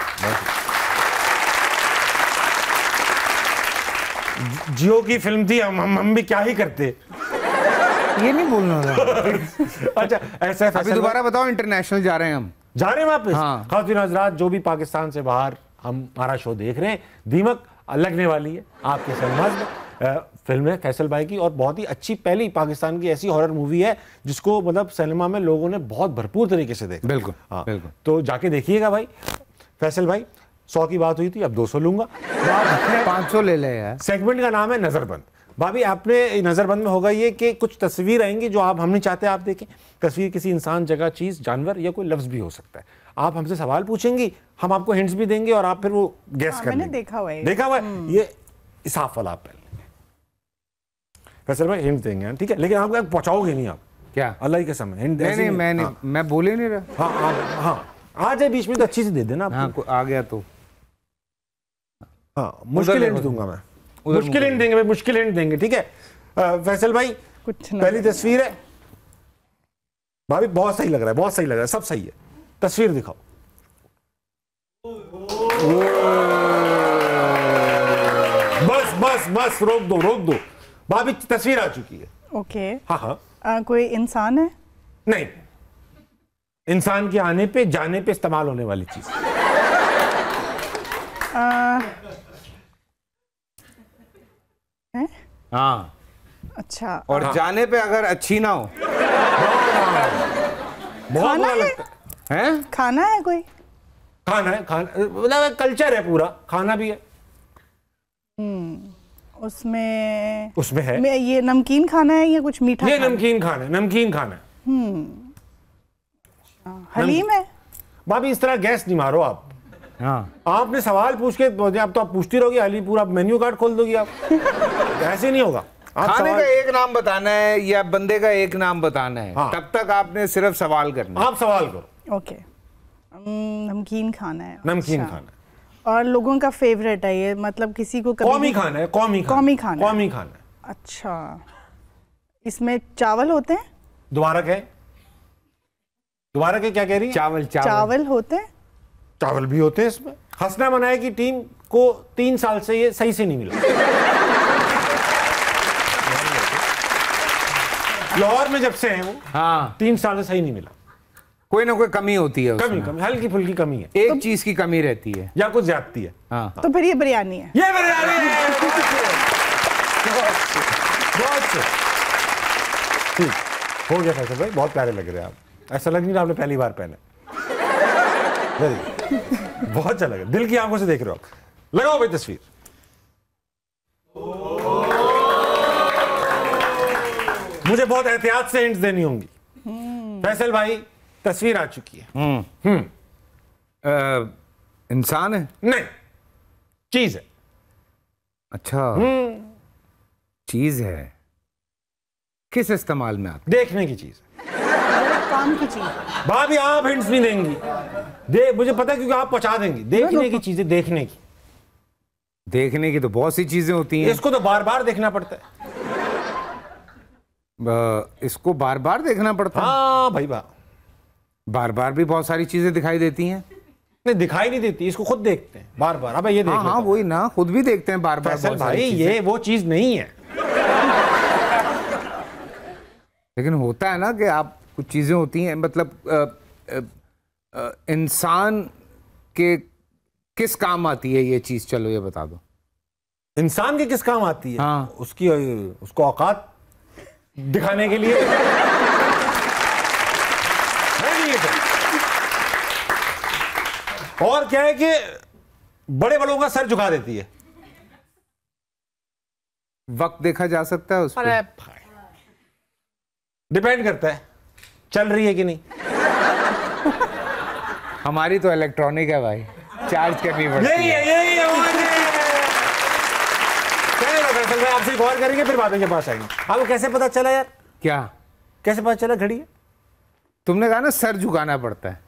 Jio की फिल्म थी, हम भी क्या ही करते। ये नहीं बोलना था। अच्छा ऐसा अभी दोबारा बताओ, इंटरनेशनल जा रहे हैं हम, जा रहे हैं वापस। हाँ। खातिन हजरात जो भी पाकिस्तान से बाहर हमारा शो देख रहे हैं, दीमक लगने वाली है आपके सिनेमाज में। फिल्म है फैसल भाई की, और बहुत ही अच्छी पहली पाकिस्तान की ऐसी हॉरर मूवी है जिसको मतलब सिनेमा में लोगों ने बहुत भरपूर तरीके से देखा। बिल्कुल, हाँ बिल्कुल। तो जाके देखिएगा भाई। फैसल भाई 100 की बात हुई थी, अब 200 लूंगा। 500 ले ले यार। सेगमेंट का नाम है नजरबंद। भाभी आपने नजरबंद में होगा ये कि कुछ तस्वीर आएंगी जो आप हम नहीं चाहते आप देखें। तस्वीर किसी इंसान, जगह, चीज, जानवर या कोई लफ्ज भी हो सकता है। आप हमसे सवाल पूछेंगी, हम आपको हिंट्स भी देंगे और आप फिर वो गेस कर लेंगे। देखा हुआ है, देखा हुआ है। ये इंसाफ वाला आप पहले फैसल भाई हिंट देंगे, ठीक है, लेकिन आप पहुंचाओगे नहीं आप क्या? अल्लाह की कसम है। नहीं मैं बोल ही नहीं रहा। हाँ आ जाए बीच में तो अच्छी से दे देना। हाँ आ गया तो हाँ मुश्किल हिंट दूंगा मैं, मुश्किल हिंट देंगे, मुश्किल हिंट देंगे, ठीक है। फैसल भाई कुछ पहली तस्वीर है। भाभी बहुत सही लग रहा है, बहुत सही लग रहा है, सब सही है। तस्वीर दिखाओ। बस बस बस रोक दो, रोक दो। भाभी तस्वीर आ चुकी है। ओके। हाँ हाँ। कोई इंसान है? नहीं, इंसान के आने पे जाने पे इस्तेमाल होने वाली चीज। हाँ अच्छा। और हाँ। जाने पे अगर अच्छी ना हो बहुत खाना बुरा है? लगता है। खाना है कोई? खाना है, खाना मतलब कल्चर है पूरा, खाना भी है। उसमें है ये नमकीन खाना है या कुछ मीठा? ये नमकीन खाना है, नमकीन खाना है। हलीम है? भाभी इस तरह गैस नहीं मारो आप। हाँ आपने सवाल पूछ के अब तो आप पूछती रहोगी, हलीम पूरा मेन्यू कार्ड खोल दोगी आप। ऐसे नहीं होगा। आप खाने सवाल, का एक नाम बताना है या बंदे का एक नाम बताना है। हाँ। तब तक आपने सिर्फ सवाल करना है। आप सवाल करो। ओके। नमकीन खाना है। नमकीन अच्छा। खाना है और लोगों का फेवरेट है ये, मतलब किसी को कभी कौमी खाना है, कौमी कौमी खाना है। कौमी खाना है। अच्छा, इसमें चावल होते हैं? दोबारा क्या क्या कह रही है? चावल होते हैं? चावल भी होते हैं इसमें। हंसना मनाए की टीम को 3 साल से ये सही से नहीं मिला। लाहौर में जब से हैं वो, हाँ 3 साल से सही नहीं मिला। कोई ना कोई कमी होती है उसमें। कमी हल्की फुल्की कमी है, एक चीज की कमी रहती है या कुछ ज्यादती है। हाँ तो फिर ये बिरयानी है। ये बिरयानी है। बहुत से ठीक हो गया फैसल भाई, बहुत प्यारे लग रहे हैं आप। ऐसा लग नहीं रहा आपने पहली बार पहने। बहुत अच्छा लगा, दिल की आंखों से देख रहे हो आप। लगाओ भाई तस्वीर। मुझे बहुत एहतियात से हिंट्स देनी होंगी। फैसल भाई तस्वीर आ चुकी है। इंसान है? नहीं, चीज है। अच्छा चीज है। किस इस्तेमाल में आती? देखने की चीज है। काम की चीज। भाभी आप हिंट्स नहीं देंगी, मुझे पता है क्योंकि आप पहुंचा देंगी। देखने की चीजें, देखने की। देखने की तो बहुत सी चीजें होती हैं। इसको तो बार बार देखना पड़ता है। इसको बार बार देखना पड़ता है? हाँ भाई बार बार भी बहुत सारी चीजें दिखाई देती हैं। नहीं दिखाई नहीं देती, इसको खुद देखते हैं बार बार। अब ये देख हाँ वही ना, खुद भी देखते हैं बार बार। फैसल भाई ये वो चीज नहीं है। लेकिन होता है ना कि आप कुछ चीजें होती हैं, मतलब इंसान के किस काम आती है ये चीज? चलो ये बता दो। इंसान के किस काम आती है? हाँ। उसको औकात दिखाने के लिए। और क्या है कि बड़े बड़ों का सर झुका देती है। वक्त देखा जा सकता है उसमें? अरे भाई डिपेंड करता है चल रही है कि नहीं। हमारी तो इलेक्ट्रॉनिक है भाई, चार्ज करनी पड़ती है। यही है फैसल भाई, आपसे गौर करेंगे फिर बातें के पास आएंगे। आपको कैसे पता चला यार? क्या कैसे पता चला घड़ी है? तुमने कहा ना सर झुकाना पड़ता है,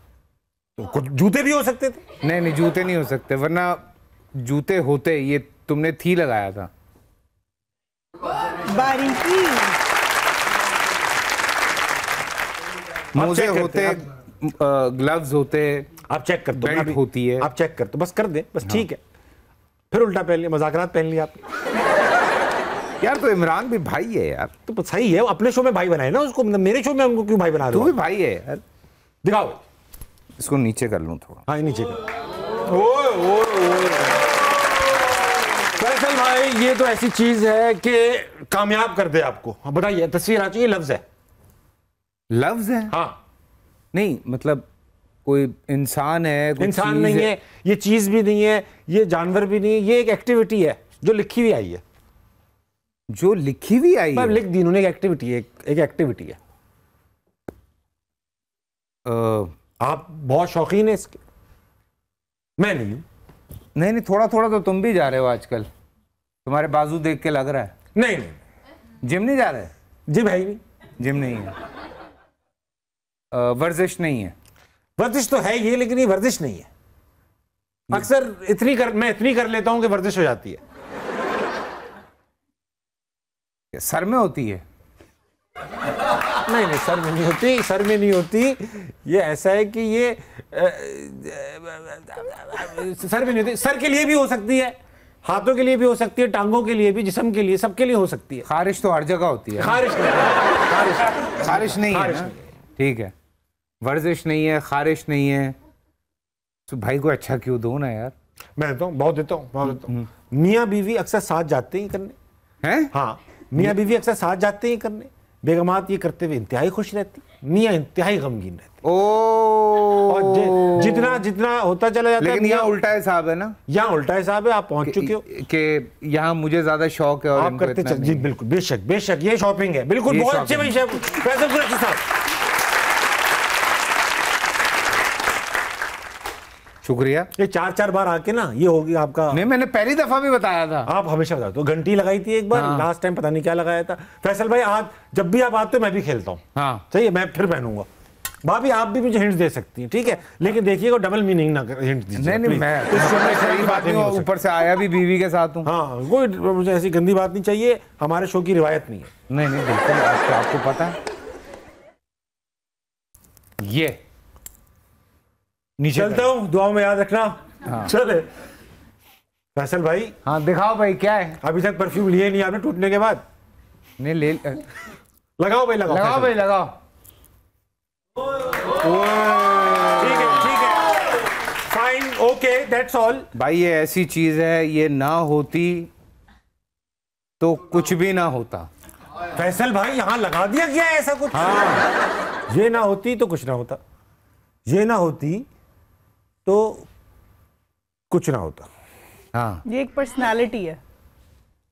तो कुछ जूते भी हो सकते थे। नहीं जूते नहीं हो सकते, वरना जूते होते। ये तुमने थी लगाया था। बारीकी। मोजे होते, ग्लव्स होते। आप चेक कर दो, बेल्ट होती है। आप चेक कर दो, बस कर दे बस। हाँ। ठीक है, फिर उल्टा पहन लिया, मजाकरात पहन लिया आपने। यार तो इमरान भी भाई है यार। तो सही है, अपने शो में भाई बनाए ना उसको, मेरे शो में हमको क्यों भाई बना रहे हो? तू भी भाई है यार। दिखाओ इसको नीचे कर लूं थोड़ा। हाँ नीचे कर। फैसल भाई ये तो ऐसी चीज है कि कामयाब कर दे आपको। हाँ बताइए, तस्वीर आ चुकी है, लफ्ज है। लफ्ज है? हाँ नहीं मतलब कोई इंसान है? इंसान नहीं है, ये चीज भी नहीं है, ये जानवर भी नहीं है, ये एक एक्टिविटी है जो लिखी हुई आई है। जो लिखी हुई आई है? लिख दी उन्होंने, एक एक्टिविटी है, एक एक्टिविटी है। आप बहुत शौकीन है इसके? मैं नहीं हूं। नहीं थोड़ा थोड़ा तो तुम भी जा रहे हो आजकल, तुम्हारे बाजू देख के लग रहा है। नहीं जिम नहीं जा रहे? जिम है ही नहीं। जिम नहीं है? वर्जिश नहीं है। वर्जिश तो है ये, लेकिन ये वर्जिश नहीं है। अक्सर मैं इतनी कर लेता हूं कि वर्जिश हो जाती है। सर में होती है? नहीं, सर में नहीं होती, सर में नहीं होती। ये ऐसा है कि ये सर में नहीं होती। सर के लिए भी हो सकती है, हाथों के लिए भी हो सकती है, टांगों के लिए भी, जिस्म के लिए, सबके लिए हो सकती है। खारिश तो हर जगह होती है। खारिश नहीं है। ठीक है, वर्जिश नहीं है, खारिश नहीं है, तो भाई को अच्छा क्यों दो ना यार। मैं देता हूँ, बहुत देता हूँ। मियाँ बीवी अक्सर साथ जाते ही करने हैं। हाँ, मियाँ बीवी अक्सर साथ जाते ही करने। बेगमात ये करते हुए इंतहाई खुश रहती, मियाँ इंतहाई गमगीन रहती। और जितना जितना होता चला जाता है। लेकिन यहाँ उल्टा हिसाब है ना। यहाँ उल्टा हिसाब है, आप पहुंच चुके हो कि यहाँ मुझे ज्यादा शौक है और आप करते चल। जी बिल्कुल, बेशक ये शॉपिंग है। बिल्कुल, बहुत अच्छे भाई फैसल कुरैशी साहब, शुक्रिया। ये 4 बार आके ना ये होगी आपका। नहीं, मैंने पहली दफा भी बताया था। आप हमेशा बताते हो। घंटी लगाई थी एक बार, लास्ट टाइम पता नहीं क्या लगाया था। फैसल भाई, आज जब भी आप आते हो मैं भी खेलता हूँ। हाँ, सही है, मैं फिर पहनूंगा। भाभी आप भी मुझे हिंट दे सकती हैं, ठीक है, लेकिन देखिएगा डबल मीनिंग ना हिंट दीजिए। नहीं, मैं सही बात नहीं, ऊपर से आया भी बीवी के साथ हूँ। हाँ, कोई मुझे ऐसी गंदी बात नहीं चाहिए, हमारे शो की रिवायत नहीं है। नहीं बिल्कुल, आपको पता है। ये नीचे चलता हूँ, दुआओं में याद रखना। हाँ। चले फैसल भाई। हाँ, दिखाओ भाई क्या है। अभी तक परफ्यूम लिए नहीं आपने टूटने के बाद। नहीं ले लगाओ भाई, लगाओ भाई, लगाओ। ठीक है, फाइन, ओके, दैट्स ऑल। भाई ये ऐसी चीज है, ये ना होती तो कुछ भी ना होता। फैसल भाई, यहाँ लगा दिया गया है ऐसा कुछ। हाँ, ये ना होती तो कुछ ना होता, ये ना होती तो कुछ ना होता। हाँ, ये एक पर्सनालिटी है।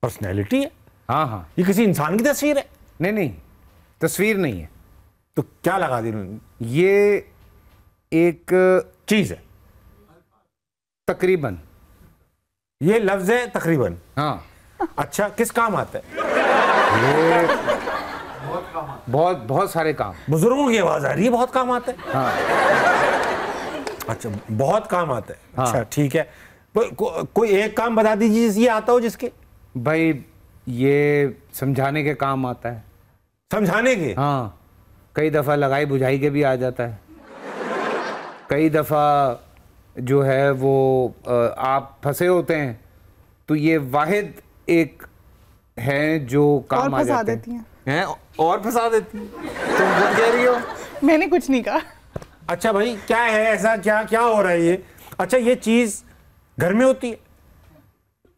पर्सनैलिटी है? हाँ, ये किसी इंसान की तस्वीर है? नहीं, तस्वीर नहीं है। तो क्या लगा दी उन्होंने? ये एक चीज है तकरीबन। ये लफ्ज है तकरीबन। हाँ। अच्छा, किस काम आता है? ये बहुत सारे काम। बुजुर्गों की आवाज आ रही है, बहुत काम आता है। हाँ। अच्छा, बहुत काम आता है। हाँ। अच्छा, ठीक है। कोई एक काम बता दीजिए ये आता हो जिसके। भाई ये समझाने के काम आता है। समझाने के? हाँ, कई दफा लगाई बुझाई के भी आ जाता है। कई दफा जो है वो आप फंसे होते हैं तो ये वाहिद एक है जो काम आ जाते हैं। और फंसा देती हैं। तुम खुद कह रही हो? मैंने कुछ नहीं कहा। अच्छा भाई, क्या है ऐसा, क्या हो रहा है ये? अच्छा, ये चीज घर में होती है?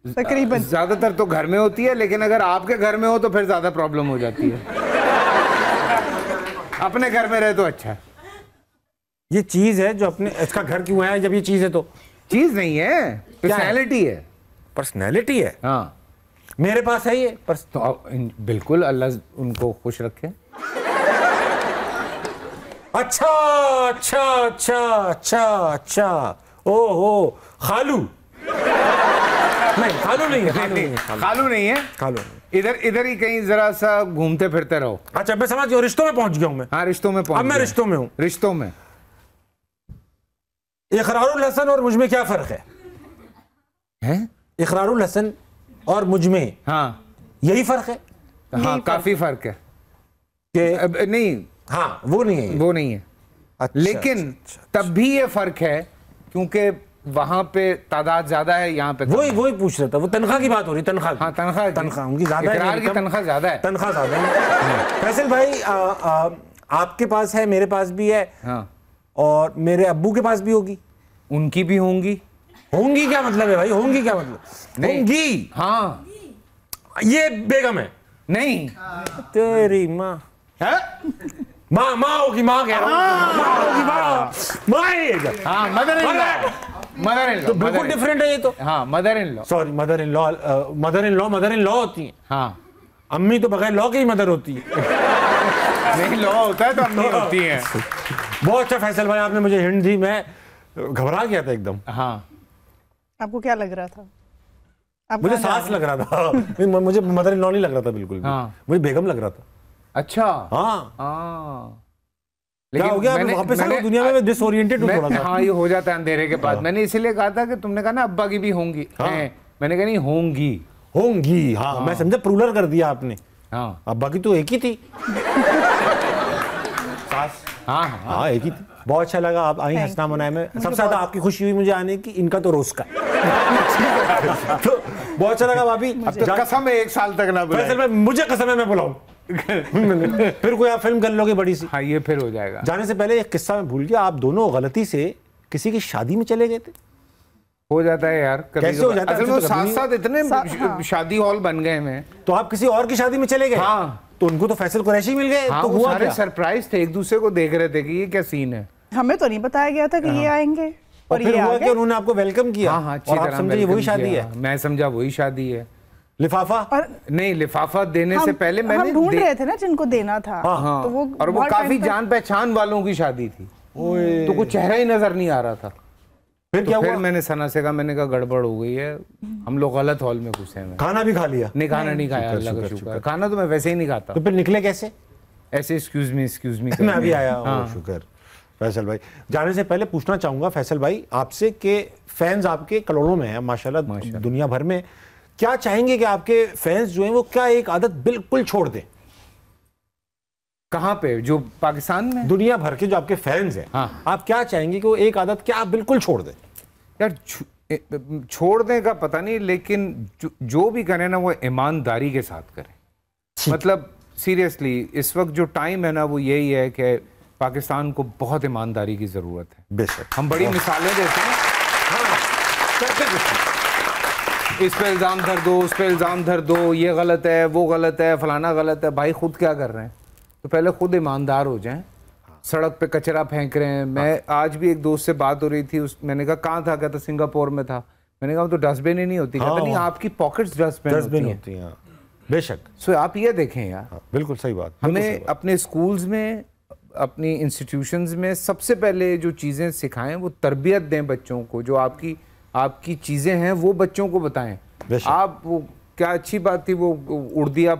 तकरीबन ज्यादातर तो घर में होती है, लेकिन अगर आपके घर में हो तो फिर ज्यादा प्रॉब्लम हो जाती है। अपने घर में रहे तो अच्छा। ये चीज है जो अपने, इसका घर क्यों है जब ये चीज है? तो चीज नहीं है, पर्सनैलिटी है। पर्सनैलिटी है? हाँ, मेरे पास है ये तो बिल्कुल, अल्लाह उनको खुश रखे। अच्छा अच्छा अच्छा अच्छा अच्छा, ओहो, खालू? नहीं, खालू नहीं है। खालू नहीं है। खालू इधर ही कहीं जरा सा घूमते फिरते रहो। अच्छा, मैं समझ गया, रिश्तों में पहुंच गया हूं मैं। हाँ, रिश्तों में पहुंच अब मैं गया। रिश्तों में हूं। रिश्तों में इकरारुल हसन और मुझ में क्या फर्क है? इकरारुल हसन और मुझ में, हाँ, यही फर्क है? हाँ, काफी फर्क है कि नहीं, हाँ, वो नहीं है, वो नहीं है। अच्छा, लेकिन तब भी ये फर्क है क्योंकि वहां पे तादाद ज्यादा है, यहाँ पे वही पूछ रहा था। वो तनख्वाह की बात हो रही, तनख्वाह। हाँ, तनख्वाह उनकी ज्यादा है, की तनख्वाह ज्यादा है। तनख्वाह ज्यादा है। फैसल भाई, आपके पास है, मेरे पास भी है। हाँ, और मेरे अब्बू के पास भी होगी। उनकी भी होंगी। होंगी क्या मतलब है भाई? होंगी क्या मतलब? होंगी। हाँ, ये बेगम है? नहीं, तेरी माँ माँ होगी, माँ कह रहा हूँ, माँ होगी, माँ। हाँ, मदर इन लॉ तो बिल्कुल डिफरेंट है ये तो। हाँ, mother in law, sorry, mother in law होती है। हाँ, अम्मी तो बगैर लॉ के ही मदर होती है। नहीं, लॉ होता है तो अम्मी होती है। बहुत अच्छा फैसल भाई, आपने मुझे हिंट दी, मैं घबरा गया था एकदम। हाँ, आपको क्या लग रहा था? मुझे सास लग रहा था। मुझे मदर इन लॉ नहीं लग रहा था बिल्कुल भी। हाँ, मुझे बेगम लग रहा था। अच्छा। हाँ, हाँ, क्या हो गया? वापस आ गए दुनिया में, डिसओरिएंटेड हूं थोड़ा सा। हाँ, ये हो जाता है अंधेरे के बाद। मैंने इसीलिए कहा था कि तुमने कहा ना अब्बा की भी होंगी, मैंने कहा नहीं होंगी। होंगी, हाँ मैं समझा प्लूरल कर दिया आपने। हाँ, अब्बा की तो एक ही थी। सास, हाँ एक ही थी। बहुत अच्छा लगा आप आई हंसना मनाए में। सबसे ज्यादा आपकी खुशी हुई मुझे आने की, इनका तो रोज का। तो बहुत अच्छा लगा भाभी। कसम है 1 साल तक ना बुलाए। मुझे कसम है मैं बुलाऊं। फिर कोई आप फिल्म कर लोगे बड़ी सी। हाँ, ये फिर हो जाएगा। जाने से पहले एक किस्सा मैं भूल गया, आप दोनों गलती से किसी की शादी में चले गए थे। हो जाता है यार, कैसे हो जाता है? असल में साथ साथ इतने शादी हॉल बन गए हैं। तो आप किसी और की शादी में चले गए? हाँ, तो उनको तो फैसल कुरैशी मिल गए। हाँ, तो वो हुआ सारे क्या? सरप्राइज थे, एक दूसरे को देख रहे थे कि ये क्या सीन है। हमें तो नहीं बताया गया था कि ये आएंगे और फिर हुआ कि उन्होंने आपको वेलकम किया। हाँ, और आप समझे ये वही शादी है। मैं समझा वही शादी है। लिफाफा नहीं, लिफाफा देने से पहले मैंने हम ढूंढ रहे थे ना जिनको देना था। हाँ, तो वो और वो काफी जान पहचान वालों की शादी थी, तो कुछ चेहरा ही नजर नहीं आ रहा था। फिर क्या हुआ? मैंने सना से कहा, मैंने कहा गड़बड़ हो गई है, हम लोग गलत हॉल में घुसे हैं। खाना भी खा लिया? नहीं, खाना नहीं खाया, अल्लाह का शुक्र। खाना तो मैं वैसे ही नहीं खाता। तो फिर निकले कैसे? ऐसे एक्सक्यूज मी मैं अभी आया। शुक्र। फैसल भाई, जाने से पहले पूछना चाहूंगा फैसल भाई आपसे कि फैंस आपके करोड़ों में हैं माशाल्लाह दुनिया भर में, क्या चाहेंगे कि आपके फैंस जो हैं वो क्या एक आदत बिल्कुल छोड़ दें? कहाँ पे? जो पाकिस्तान में? दुनिया भर के जो आपके फैंस हैं, हाँ, आप क्या चाहेंगे कि वो एक आदत क्या बिल्कुल छोड़ दें? यार छोड़ने का पता नहीं, लेकिन जो भी करें ना वो ईमानदारी के साथ करें। मतलब सीरियसली इस वक्त जो टाइम है ना वो यही है कि पाकिस्तान को बहुत ईमानदारी की जरूरत है। बेशक हम बड़ी मिसालें देते हैं, इस पे इल्जाम धर दो, उस पे इल्जाम धर दो, ये गलत है, वो गलत है, फलाना गलत है। भाई खुद क्या कर रहे हैं? तो पहले खुद ईमानदार हो जाएं। सड़क पे कचरा फेंक रहे हैं। मैं आज भी एक दोस्त से बात हो रही थी, मैंने कहा कहाँ था? कहता सिंगापुर में था। मैंने कहा तो डस्टबिन ही नहीं होती। कहता नहीं, आपकी पॉकेट्स डस्टबिन होती हैं। बेशक। सो आप ये देखें यार, बिल्कुल सही बात। हमें अपने स्कूल्स में, अपनी इंस्टीट्यूशंस में सबसे पहले जो चीज़ें सिखाएं वो तरबियत दें बच्चों को। जो आपकी चीज़ें हैं वो बच्चों को बताएं। आप वो क्या अच्छी बात थी वो उर्दिया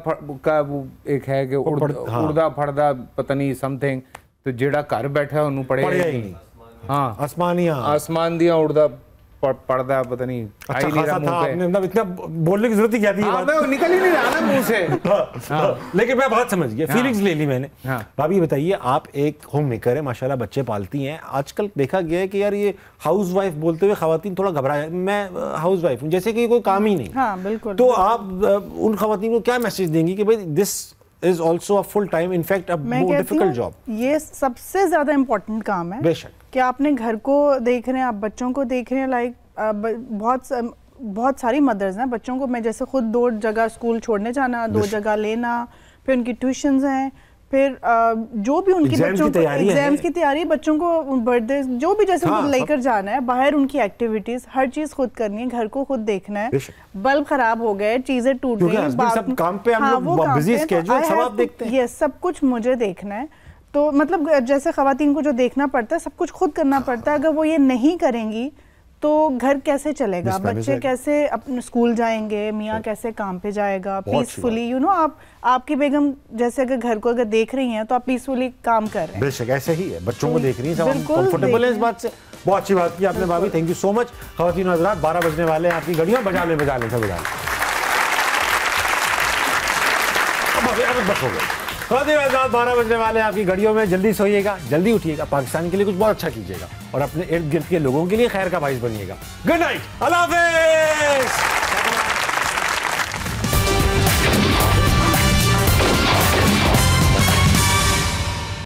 का वो एक है कि उर्दा फड़दा पता नहीं समथिंग, तो जेड़ा घर बैठा उन्होंने पढ़ेगा ही नहीं। हाँ, आसमान दिया उड़दा पढ़दा पता नहीं। अच्छा खासा था आपने, मतलब इतना बोलने की जरूरत ही क्या थी? हाँ, मैं निकल ही नहीं रहा ना मुंह से। हाँ, लेकिन मैं बात समझ गया, फीलिंग्स ले ली मैंने। भाभी बताइए, आप एक होम मेकर है, माशाल्लाह बच्चे पालती हैं। आजकल देखा गया है कि यार ये हाउस वाइफ बोलते हुए खवातीन थोड़ा घबराए, मैं हाउस वाइफ हूँ, जैसे कि कोई काम ही नहीं। हाँ, बिल्कुल। तो आप उन खवातीन को क्या मैसेज देंगी कि भाई this is also a full time, in fact a more difficult job? ये सबसे ज्यादा इम्पोर्टेंट काम है। बेशक। कि आपने घर को देख रहे हैं, आप बच्चों को देख रहे हैं। लाइक बहुत सारी मदर्स हैं, बच्चों को मैं जैसे खुद 2 जगह स्कूल छोड़ने जाना, 2 जगह लेना, फिर उनकी ट्यूशन्स हैं, फिर जो भी उनकी बच्चों को एग्जाम्स की तैयारी, बच्चों को बर्थडे जो भी जैसे उनको लेकर जाना है, बाहर उनकी एक्टिविटीज, हर चीज खुद करनी है, घर को खुद देखना है। बल्ब खराब हो गए, चीजें टूट गई, सब काम पे हम लोग बिजी स्केड्यूल सब आप देखते हैं। ये सब कुछ मुझे देखना है। तो मतलब जैसे खवातीन को जो देखना पड़ता है, सब कुछ खुद करना पड़ता है। अगर वो ये नहीं करेंगी तो घर कैसे चलेगा? बच्चे कैसे अपने स्कूल जाएंगे? मियाँ कैसे काम पे जाएगा पीसफुली? यू नो, आपकी बेगम जैसे अगर घर को अगर देख रही हैं तो आप पीसफुली काम कर रहे हैं। बेशक ऐसे ही है, बच्चों को देख रही हैं, सब कंफर्टेबल है इस बात से। बहुत अच्छी बात की आपने भाभी, थैंक यू सो मच। खवातीन और हज़रात 12 बजने वाले हैं, आपकी घड़ियां बजा लें सब बजा लें। बस हो गए। 12 बजने वाले आपकी घड़ियों में। जल्दी सोइएगा, जल्दी उठिएगा, पाकिस्तान के लिए कुछ बहुत अच्छा कीजिएगा और अपने इर्द गिर्द के लोगों के लिए खैर का बाइस बनिएगा। गुड नाइट, अल्लाह हाफ़िज़।